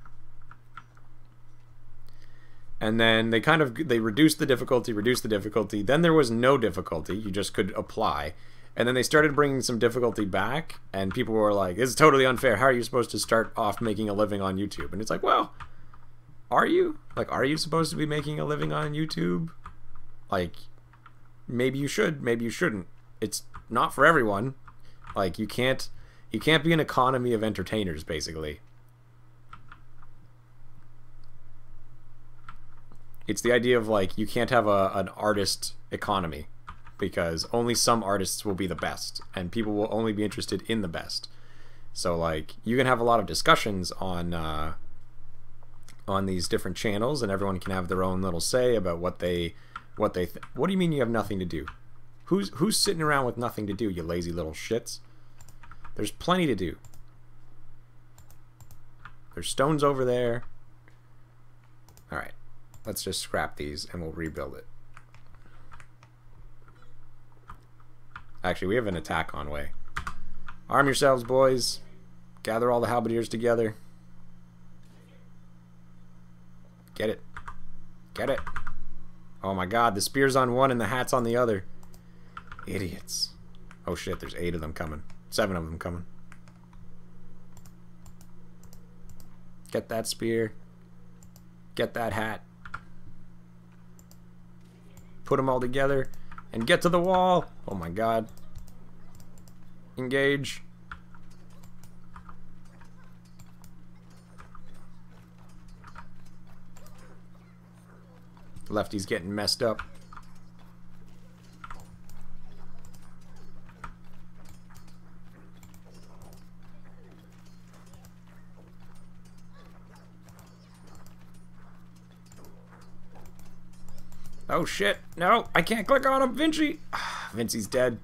A: And then they reduced the difficulty. Then there was no difficulty. You just could apply. And then they started bringing some difficulty back, and people were like, "This is totally unfair. How are you supposed to start off making a living on YouTube?" And it's like, well, are you? Like, are you supposed to be making a living on YouTube? Like, maybe you should, maybe you shouldn't. It's not for everyone. Like, you can't be an economy of entertainers, basically. It's the idea of, like, you can't have an artist economy, because only some artists will be the best, and people will only be interested in the best. So, like, you can have a lot of discussions on these different channels, and everyone can have their own little say about what do you mean you have nothing to do? Who's sitting around with nothing to do, you lazy little shits? There's plenty to do. There's stones over there. Alright, let's just scrap these and we'll rebuild it. Actually, we have an attack on way. Arm yourselves, boys. Gather all the halberdiers together. Get it. Get it. Oh my god, the spear's on one and the hat's on the other. Idiots. Oh shit, there's 8 of them coming. 7 of them coming. Get that spear. Get that hat. Put them all together. And get to the wall. Oh my god. Engage. Lefty's getting messed up. Oh shit, no, I can't click on him, Vinci! Vinci's dead.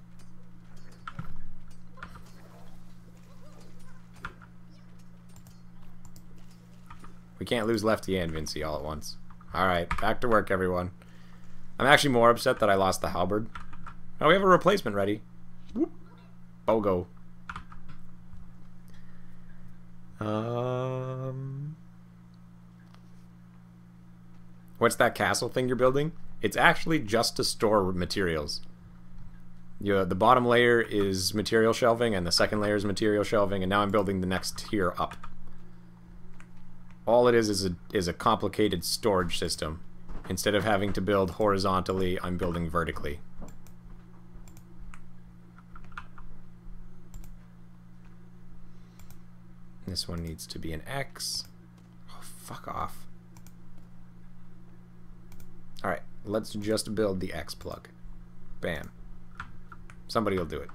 A: We can't lose Lefty and Vinci all at once. Alright, back to work, everyone. I'm actually more upset that I lost the halberd. Oh, we have a replacement ready. Whoop. Bogo. What's that castle thing you're building? It's actually just to store materials. The bottom layer is material shelving, and the second layer is material shelving, and now I'm building the next tier up. All it is a complicated storage system. Instead of having to build horizontally, I'm building vertically. This one needs to be an X. Oh, fuck off. Alright, let's just build the X plug. Bam. Somebody will do it.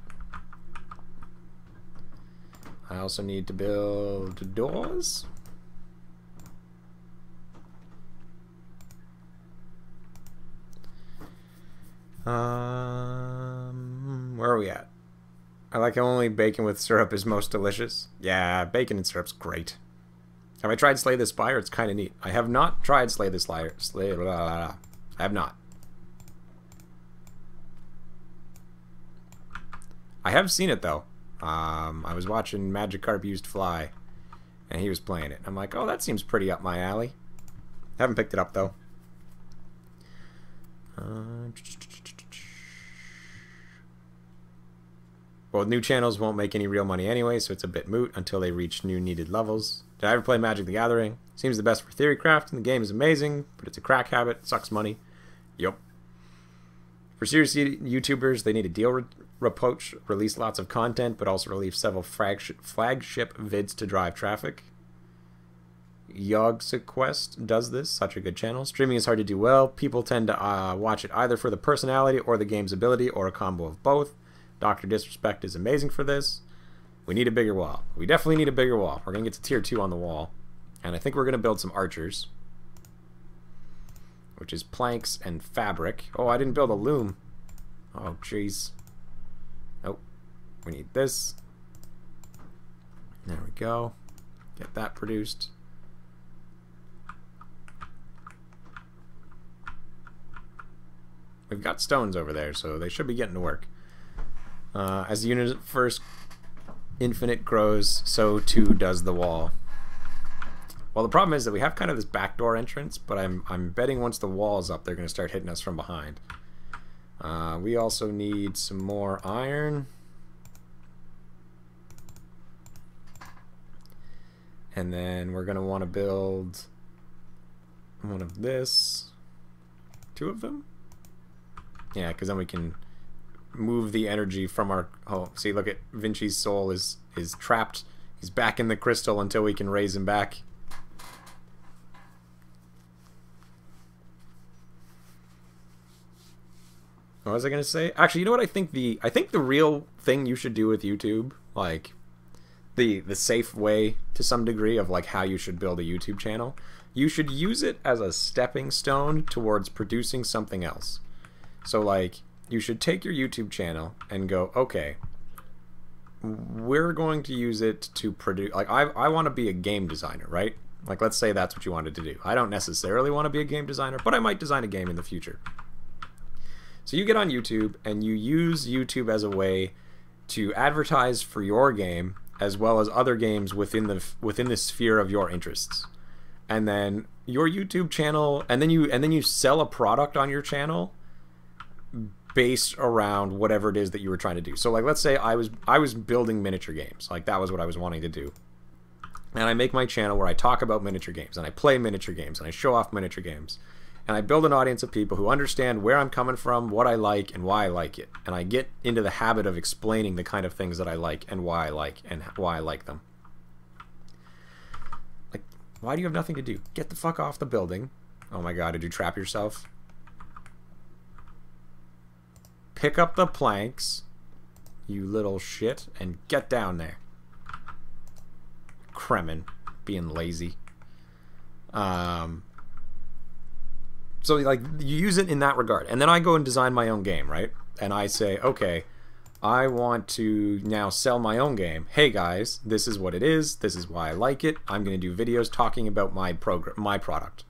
A: I also need to build doors. Where are we at? I like how only bacon with syrup is most delicious. Yeah, bacon and syrup's great. Have I tried Slay the Spire? It's kind of neat. I have not tried Slay the Spire. I have not. I have seen it though. I was watching Magikarp Used Fly, and he was playing it. I'm like, oh, that seems pretty up my alley. Haven't picked it up though. Well, new channels won't make any real money anyway, so it's a bit moot until they reach new needed levels. Did I ever play Magic the Gathering? Seems the best for theorycraft, and the game is amazing, but it's a crack habit. It sucks money. Yup. For serious YouTubers, they need a deal approach, release lots of content, but also release several flagship vids to drive traffic. Yogsequest does this, such a good channel. Streaming is hard to do well. People tend to watch it either for the personality or the game's ability, or a combo of both. Dr. Disrespect is amazing for this. We need a bigger wall. We definitely need a bigger wall. We're going to get to tier 2 on the wall. And I think we're going to build some archers. Which is planks and fabric. Oh, I didn't build a loom. Oh, jeez. Nope. We need this. There we go. Get that produced. We've got stones over there, so they should be getting to work. As the universe infinite grows, so too does the wall. Well, the problem is that we have kind of this backdoor entrance, but I'm betting once the wall's up, they're going to start hitting us from behind. We also need some more iron. And then we're going to want to build one of this. 2 of them? Yeah, because then we can move the energy from our... Oh, see, look at Vinci's soul is trapped. He's back in the crystal until we can raise him back. What was I going to say? Actually, you know what I think the real thing you should do with YouTube, like the safe way to some degree of like how you should build a YouTube channel, you should use it as a stepping stone towards producing something else. So like you should take your YouTube channel and go, okay, we're going to use it to produce, like I want to be a game designer, right? Like let's say that's what you wanted to do. I don't necessarily want to be a game designer, but I might design a game in the future. So you get on YouTube and you use YouTube as a way to advertise for your game as well as other games within the sphere of your interests. And then your YouTube channel, and then you sell a product on your channel based around whatever it is that you were trying to do. So like let's say I was building miniature games. Like that was what I was wanting to do. And I make my channel where I talk about miniature games and I play miniature games and I show off miniature games. And I build an audience of people who understand where I'm coming from, what I like, and why I like it. And I get into the habit of explaining the kind of things that I like and why I like them. Like, why do you have nothing to do? Get the fuck off the building. Oh my god, did you trap yourself? Pick up the planks, you little shit, and get down there. Kremen, being lazy. So like you use it in that regard, and then I go and design my own game, right? And I say, okay, I want to now sell my own game. Hey guys, this is what it is. This is why I like it. I'm going to do videos talking about my product.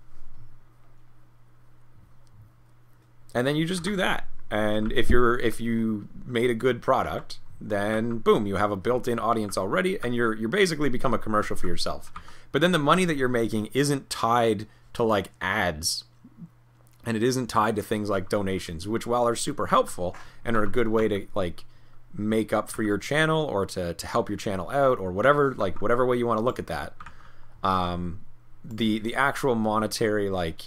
A: And then you just do that. And if you made a good product, then boom, you have a built-in audience already, and you're basically become a commercial for yourself. But then the money that you're making isn't tied to like ads. And it isn't tied to things like donations, which while are super helpful and are a good way to like make up for your channel or to help your channel out or whatever way you want to look at that, the actual monetary like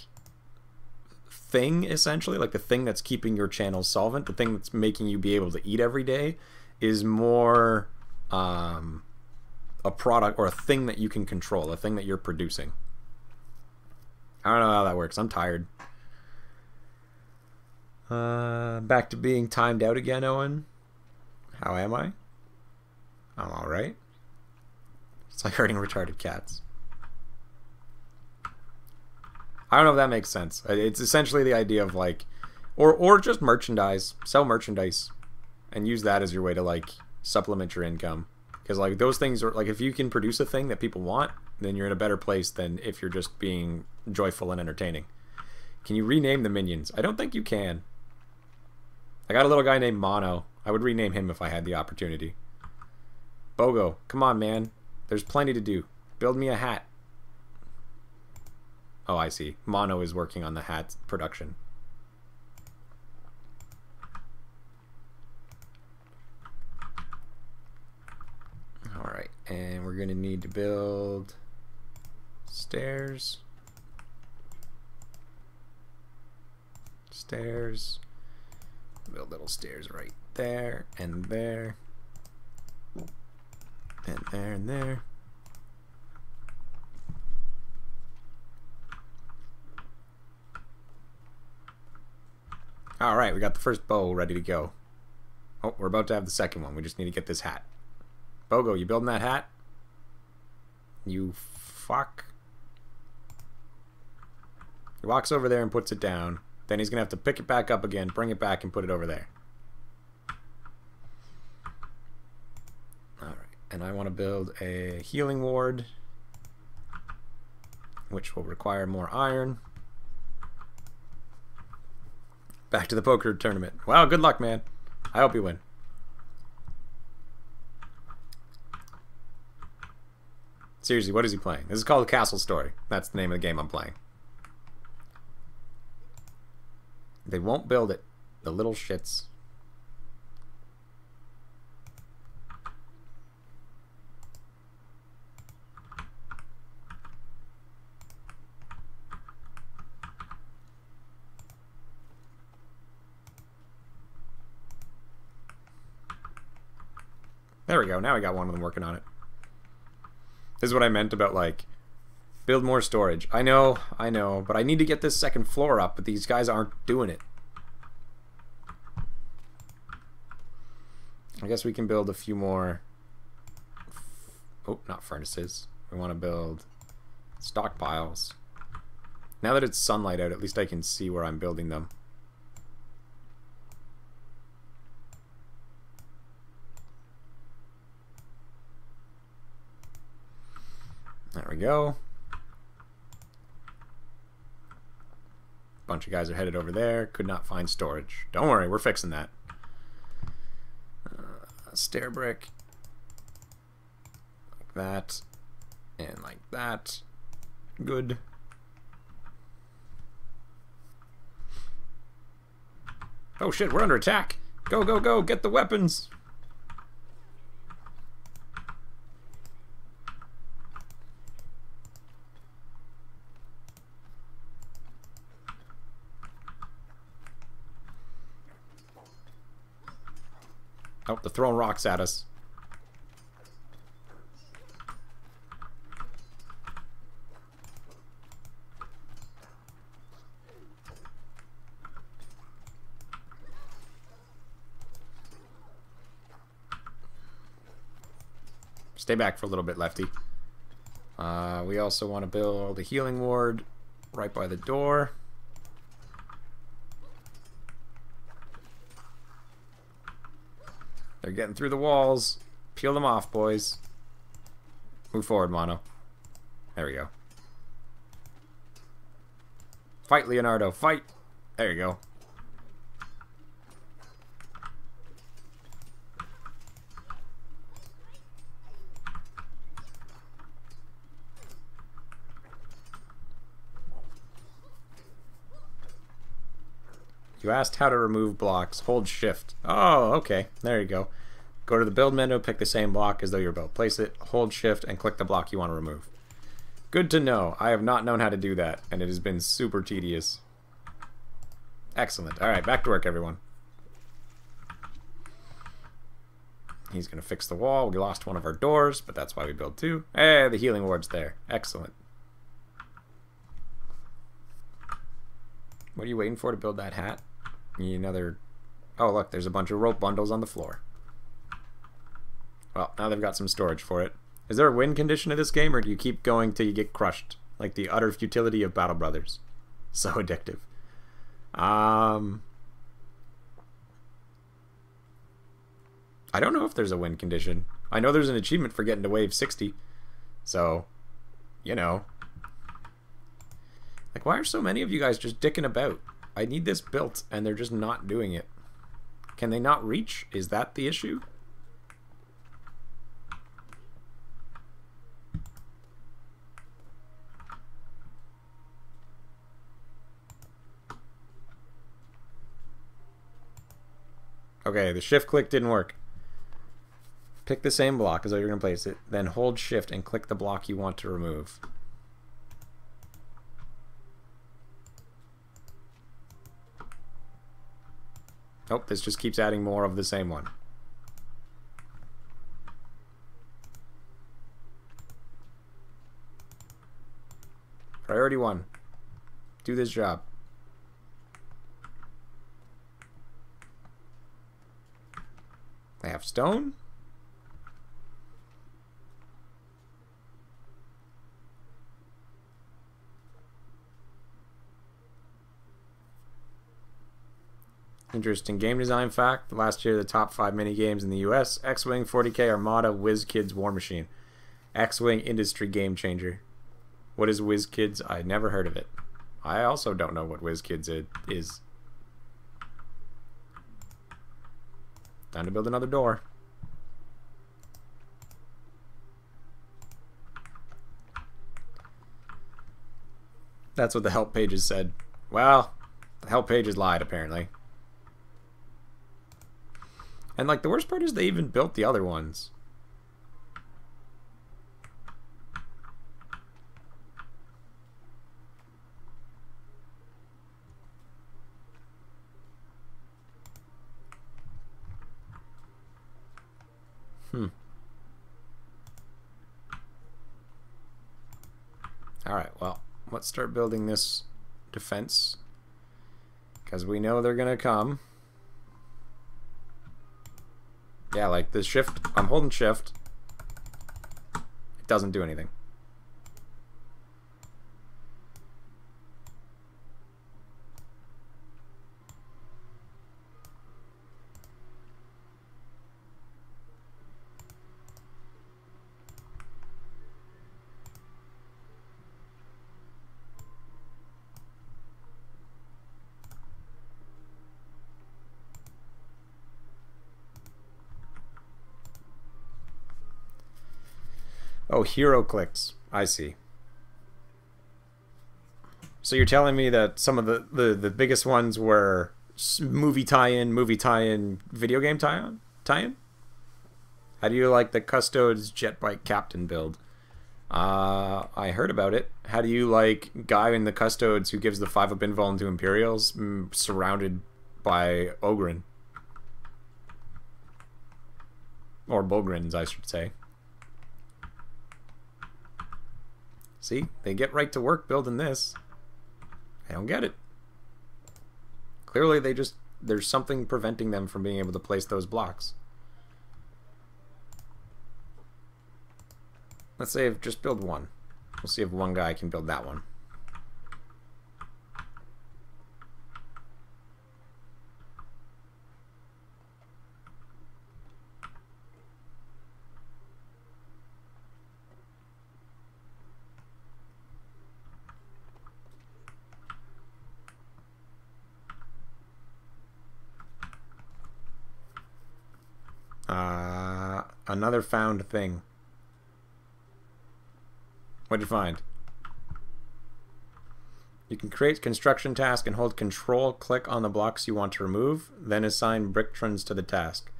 A: thing, essentially like the thing that's keeping your channel solvent, the thing that's making you be able to eat every day, is more a product or a thing that you can control, a thing that you're producing. I don't know how that works. I'm tired. Back to being timed out again, Owen. How am I? I'm alright. It's like hurting retarded cats. I don't know if that makes sense. It's essentially the idea of like, or just merchandise. Sell merchandise and use that as your way to like supplement your income. Because like those things are like, if you can produce a thing that people want, then you're in a better place than if you're just being joyful and entertaining. Can you rename the minions? I don't think you can. I got a little guy named Mono. I would rename him if I had the opportunity. Bogo, come on, man. There's plenty to do. Build me a hat. Oh, I see. Mono is working on the hat production. Alright, and we're going to need to build stairs. Stairs. Build little stairs right there, and there. And there, and there. Alright, we got the first bow ready to go. Oh, we're about to have the second one. We just need to get this hat. Bogo, you building that hat? You fuck. He walks over there and puts it down. Then he's going to have to pick it back up again, bring it back, and put it over there. Alright, and I want to build a healing ward, which will require more iron. Back to the poker tournament. Wow, good luck, man. I hope you win. Seriously, what is he playing? This is called Castle Story. That's the name of the game I'm playing. They won't build it. The little shits. There we go. Now we got one of them working on it. This is what I meant about, like, build more storage. I know, but I need to get this second floor up, but these guys aren't doing it. I guess we can build a few more... Oh, not furnaces. We want to build stockpiles. Now that it's sunlight out, at least I can see where I'm building them. There we go. Bunch of guys are headed over there. Could not find storage. Don't worry, we're fixing that. Stair brick. Like that. And like that. Good. Oh shit, we're under attack. Go, go, go, get the weapons. Oh, they're throwing rocks at us. Stay back for a little bit, Lefty. We also want to build a healing ward right by the door. They're getting through the walls. Peel them off, boys. Move forward, Mono. There we go. Fight, Leonardo. Fight. There you go. You asked how to remove blocks. Hold shift. Oh, okay. There you go. Go to the build menu, pick the same block as though you're about to place it, hold shift, and click the block you want to remove. Good to know. I have not known how to do that, and it has been super tedious. Excellent. Alright, back to work, everyone. He's going to fix the wall. We lost one of our doors, but that's why we built two. Hey, the healing ward's there. Excellent. What are you waiting for to build that hat? You need another... Oh, look, there's a bunch of rope bundles on the floor. Well, now they've got some storage for it. Is there a win condition to this game, or do you keep going till you get crushed? Like the utter futility of Battle Brothers. So addictive. I don't know if there's a win condition. I know there's an achievement for getting to wave 60. So, you know. Like, why are so many of you guys just dicking about? I need this built, and they're just not doing it. Can they not reach? Is that the issue? Okay, the shift click didn't work. Pick the same block as though you're going to place it, then hold shift and click the block you want to remove. Oh, this just keeps adding more of the same one. Priority 1. Do this job. They have stone? Interesting game design fact. Last year, the top 5 minigames in the US: X-Wing, 40K, Armada, WizKids, War Machine. X-Wing industry game changer. What is WizKids? I never heard of it. I also don't know what WizKids is. Time to build another door. That's what the help pages said. Well, the help pages lied, apparently. And, like, the worst part is they even built the other ones. Alright, well, let's start building this defense. Because we know they're gonna come. Yeah, like the shift, I'm holding shift. It doesn't do anything. Oh, hero clicks. I see. So you're telling me that some of the biggest ones were movie tie-in, video game tie-in? How do you like the Custodes jet bike captain build? I heard about it. How do you like guy in the Custodes who gives the 5-up invul into Imperials surrounded by Ogren? Or Bogrins, I should say. See? They get right to work building this. I don't get it. Clearly there's something preventing them from being able to place those blocks. Let's say just build one. We'll see if one guy can build that one. Another found thing. What'd you find? You can create construction task and hold control, click on the blocks you want to remove, then assign brick trons to the task.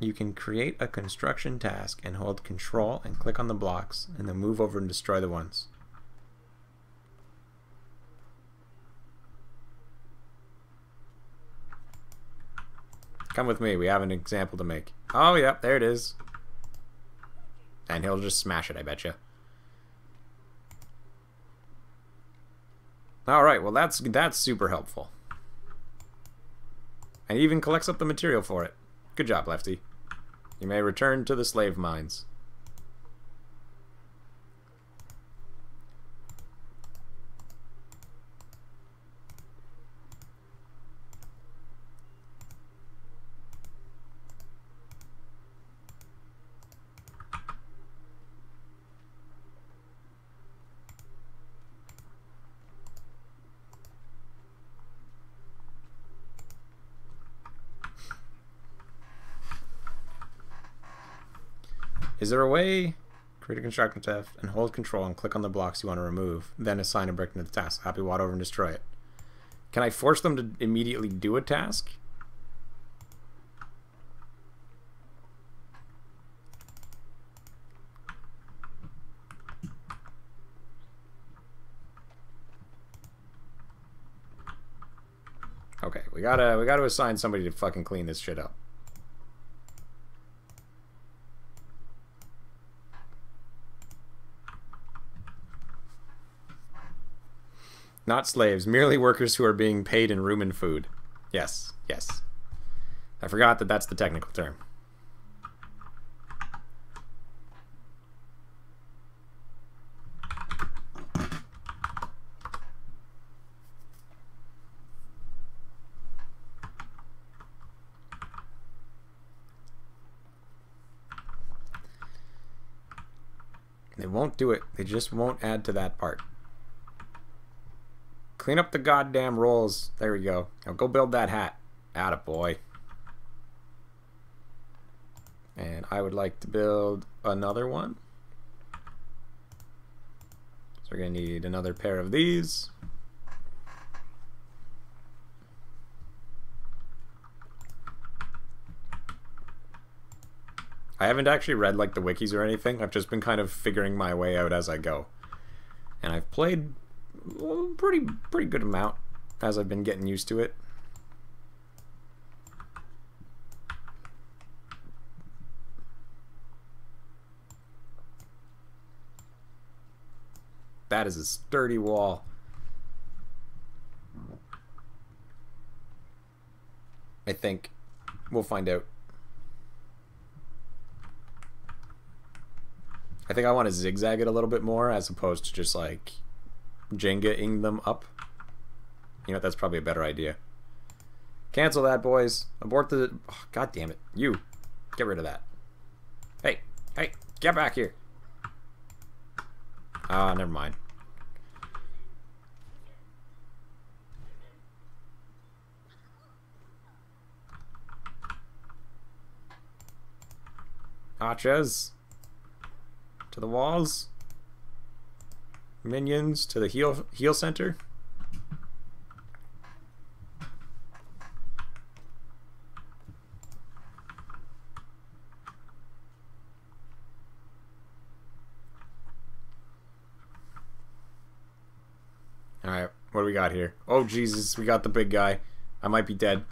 A: You can create a construction task and hold control and click on the blocks and then move over and destroy the ones. Come with me, we have an example to make. Oh, yep, there it is. And he'll just smash it, I betcha. Alright, well that's super helpful. And he even collects up the material for it. Good job, Lefty. You may return to the slave mines. Is there a way? Create a construction task and hold control and click on the blocks you want to remove. Then assign a brick to the task. Happy watt over and destroy it. Can I force them to immediately do a task? Okay, we gotta assign somebody to fucking clean this shit up. Not slaves, merely workers who are being paid in room and food. Yes, yes. I forgot that that's the technical term. They won't do it. They just won't add to that part. Clean up the goddamn rolls. There we go. Now go build that hat. Attaboy. And I would like to build another one. So we're going to need another pair of these. I haven't actually read like the wikis or anything. I've just been kind of figuring my way out as I go. And I've played a pretty good amount as I've been getting used to it. That is a sturdy wall. I think. We'll find out. I think I want to zigzag it a little bit more as opposed to just like Jenga-ing them up. You know, that's probably a better idea. Cancel that, boys. Abort the... Oh, God damn it. You. Get rid of that. Hey. Hey. Get back here. Ah, never mind. Achas. To the walls. Minions to the heal center. Alright, what do we got here? Oh Jesus, we got the big guy. I might be dead.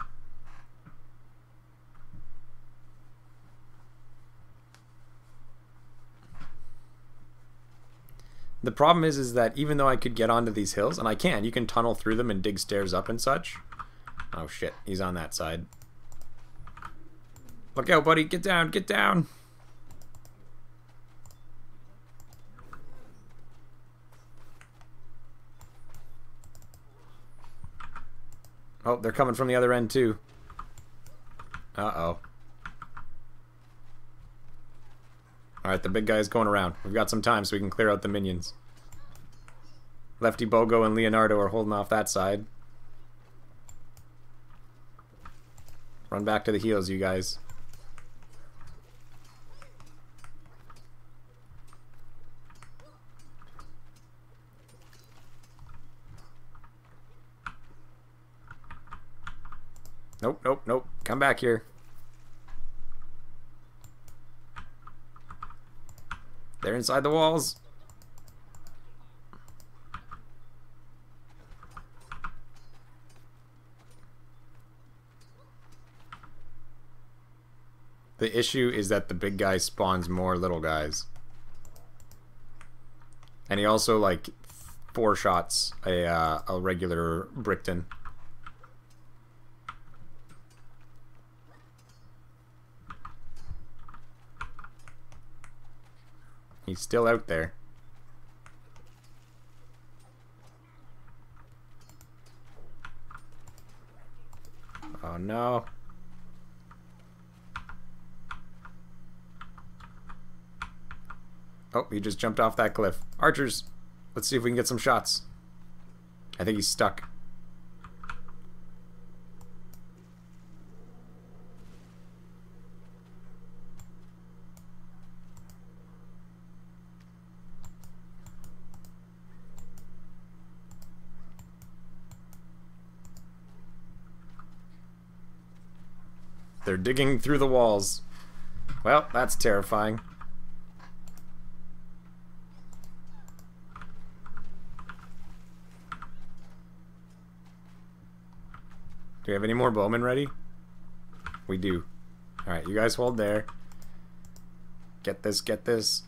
A: The problem is that even though I could get onto these hills, and I can, you can tunnel through them and dig stairs up and such. Oh shit, he's on that side. Look out, buddy, get down, get down! Oh, they're coming from the other end too. Uh-oh. Alright, the big guy's going around. We've got some time so we can clear out the minions. Lefty Bogo and Leonardo are holding off that side. Run back to the heals, you guys. Nope, nope, nope. Come back here. They're inside the walls. The issue is that the big guy spawns more little guys. And he also, like, 4-shots a regular Brickton. He's still out there. Oh no. Oh, he just jumped off that cliff. Archers, let's see if we can get some shots. I think he's stuck. They're digging through the walls. Well, that's terrifying. Do we have any more bowmen ready? We do. Alright, you guys hold there. Get this, get this.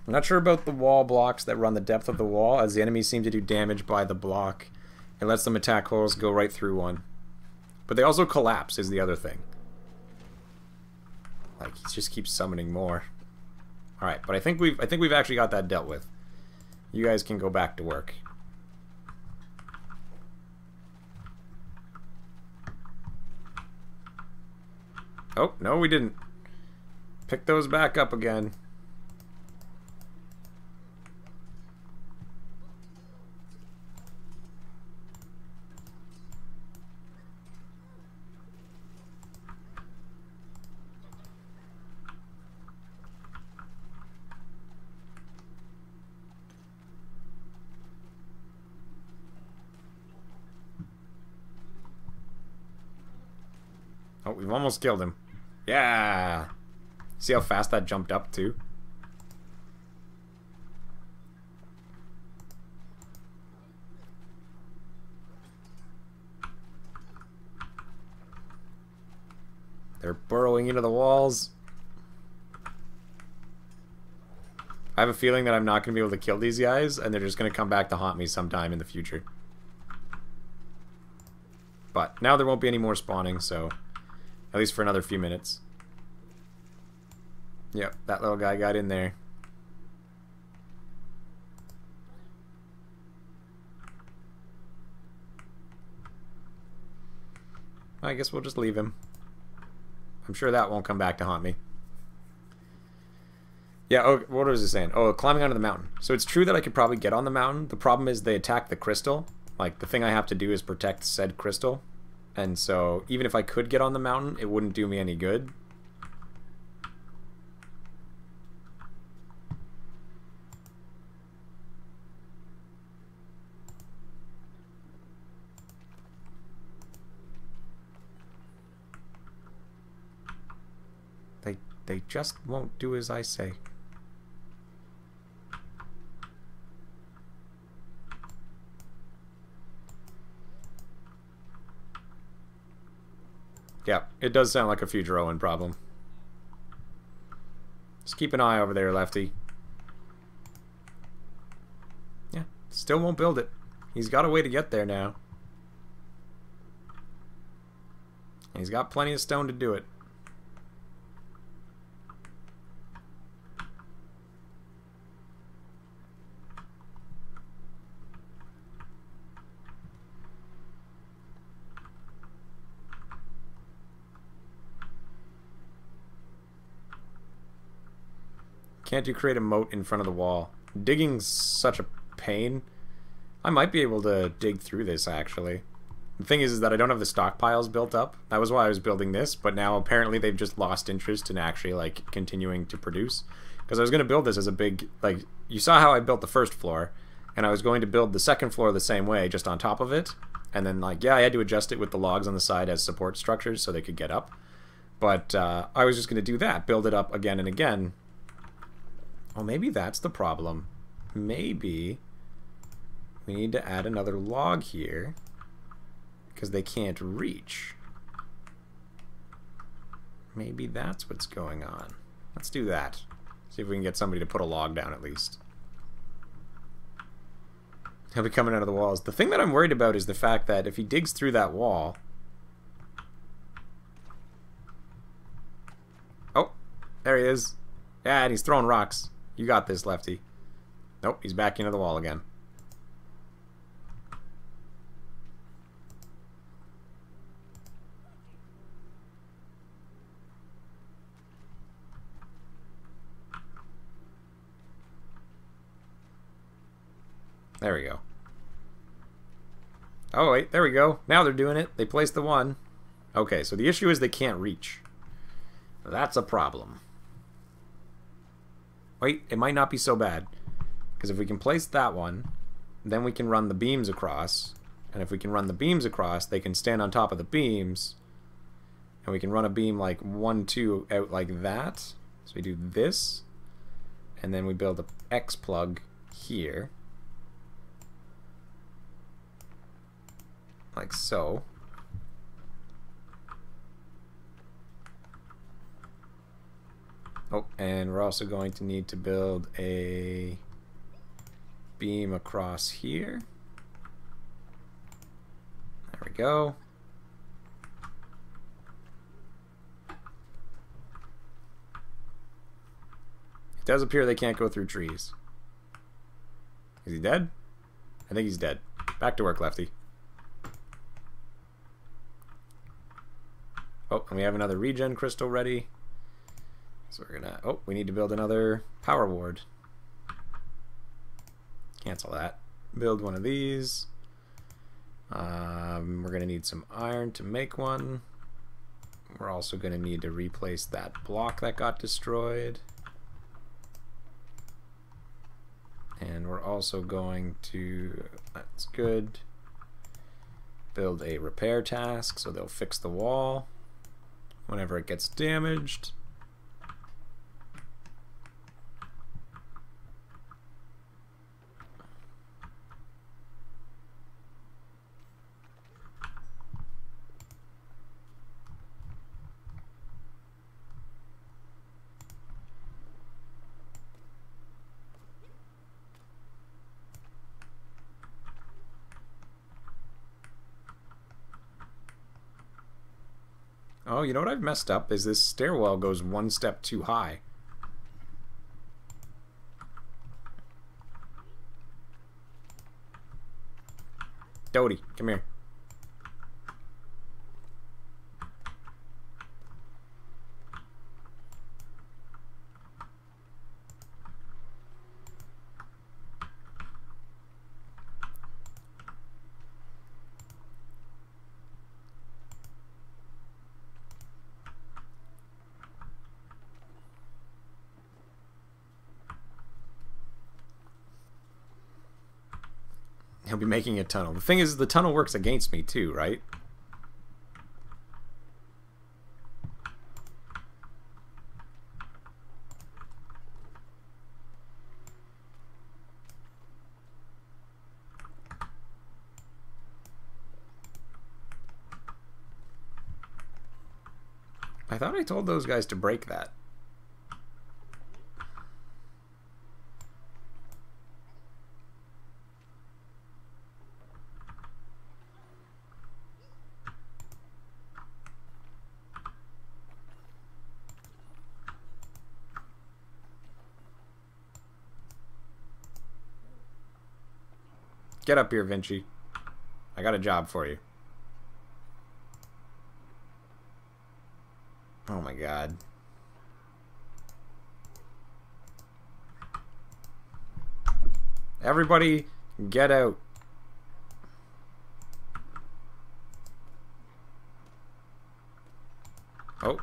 A: I'm not sure about the wall blocks that run the depth of the wall, as the enemies seem to do damage by the block. It lets them attack holes go right through one. But they also collapse, is the other thing. Like, he just keeps summoning more. Alright, but I think we've actually got that dealt with. You guys can go back to work. Oh, no we didn't. Pick those back up again. Oh, we've almost killed him. Yeah! See how fast that jumped up, too? They're burrowing into the walls. I have a feeling that I'm not going to be able to kill these guys, and they're just going to come back to haunt me sometime in the future. But now there won't be any more spawning, so at least for another few minutes. Yep, that little guy got in there. I guess we'll just leave him. I'm sure that won't come back to haunt me. Yeah, oh, what was it saying? Oh, climbing onto the mountain. So it's true that I could probably get on the mountain. The problem is they attack the crystal. Like, the thing I have to do is protect said crystal. And so, even if I could get on the mountain, it wouldn't do me any good. They just won't do as I say. Yeah, it does sound like a future Euan problem. Just keep an eye over there, Lefty. Yeah, still won't build it. He's got a way to get there now. And he's got plenty of stone to do it. Can't you create a moat in front of the wall? Digging's such a pain. I might be able to dig through this, actually. The thing is that I don't have the stockpiles built up. That was why I was building this, but now apparently they've just lost interest in actually, like, continuing to produce. Because I was going to build this as a big, like, you saw how I built the first floor, and I was going to build the second floor the same way, just on top of it. And then, like, yeah, I had to adjust it with the logs on the side as support structures so they could get up. But I was just going to do that, build it up again and again. Oh, maybe that's the problem. Maybe we need to add another log here because they can't reach. Maybe that's what's going on. Let's do that. See if we can get somebody to put a log down at least. He'll be coming out of the walls. The thing that I'm worried about is the fact that if he digs through that wall... Oh, there he is. Yeah, and he's throwing rocks. You got this, Lefty. Nope, he's back into the wall again. There we go. Oh, wait, there we go. Now they're doing it. They placed the one. Okay, so the issue is they can't reach. That's a problem. Wait, it might not be so bad. Because if we can place that one, then we can run the beams across. And if we can run the beams across, they can stand on top of the beams. And we can run a beam like 1, 2 out like that. So we do this. And then we build a X plug here. Like so. Oh, and we're also going to need to build a beam across here. There we go. It does appear they can't go through trees. Is he dead? I think he's dead. Back to work, Lefty. Oh, and we have another regen crystal ready. So we're gonna... Oh, we need to build another power ward. Cancel that. Build one of these. We're gonna need some iron to make one. We're also gonna need to replace that block that got destroyed. And we're also going to... That's good. Build a repair task so they'll fix the wall. whenever it gets damaged. Oh, you know what I've messed up is this stairwell goes one step too high. Toby, come here. He'll be making a tunnel. The thing is, the tunnel works against me too, right? I thought I told those guys to break that. Get up here, Vinci. I got a job for you. Oh my god. Everybody, get out. Oh.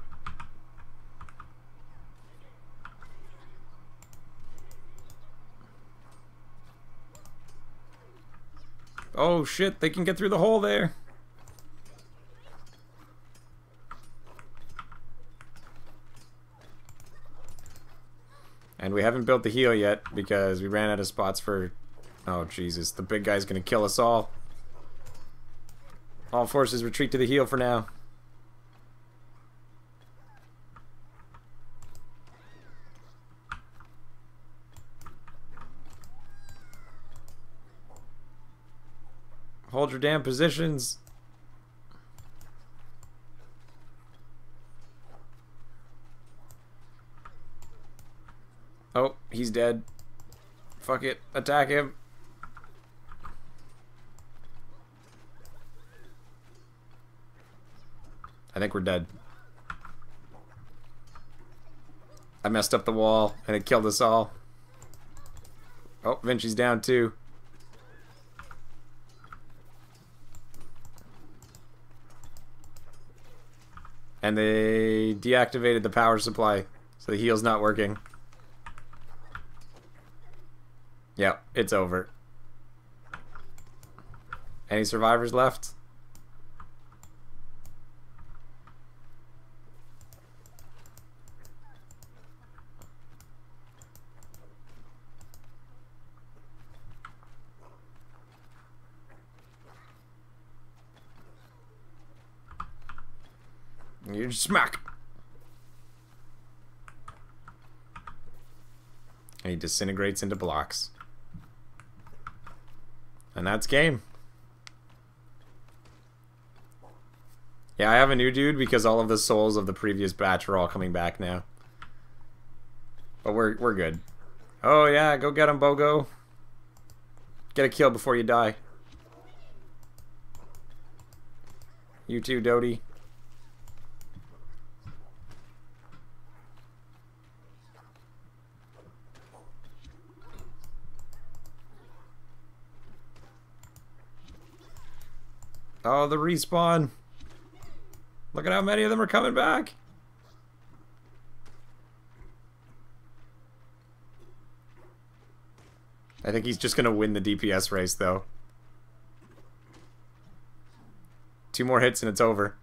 A: Oh shit, they can get through the hole there. And we haven't built the heal yet because we ran out of spots for... Oh Jesus, the big guy's gonna kill us all. All forces retreat to the heal for now. Hold your damn positions. Oh, he's dead. Fuck it. Attack him. I think we're dead. I messed up the wall and it killed us all. Oh, Vinci's down too. And they deactivated the power supply, so the heal's not working. Yep, it's over. Any survivors left? You smack. And he disintegrates into blocks. And that's game. Yeah, I have a new dude because all of the souls of the previous batch are all coming back now. But we're good. Oh yeah, go get him, Bogo. Get a kill before you die. You too, Dodie. Oh, the respawn. Look at how many of them are coming back. I think he's just going to win the DPS race, though. 2 more hits and it's over.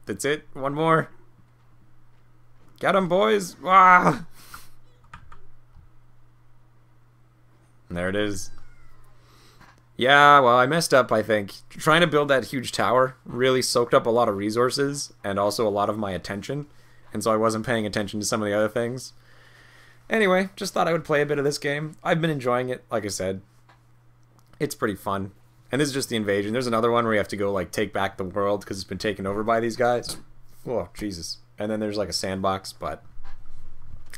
A: That's it. One more. Get him, boys. Ah! And there it is. Yeah, well, I messed up, I think. Trying to build that huge tower really soaked up a lot of resources and also a lot of my attention. And so I wasn't paying attention to some of the other things. Anyway, just thought I would play a bit of this game. I've been enjoying it, like I said. It's pretty fun. And this is just the invasion. There's another one where you have to go, like, take back the world because it's been taken over by these guys. Oh, Jesus. And then there's, like, a sandbox, but...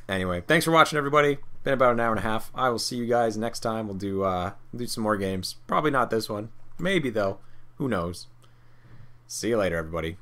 A: Anyway, thanks for watching, everybody. Been about an hour and a half. I will see you guys next time. We'll do some more games. Probably not this one. Maybe, though. Who knows? See you later, everybody.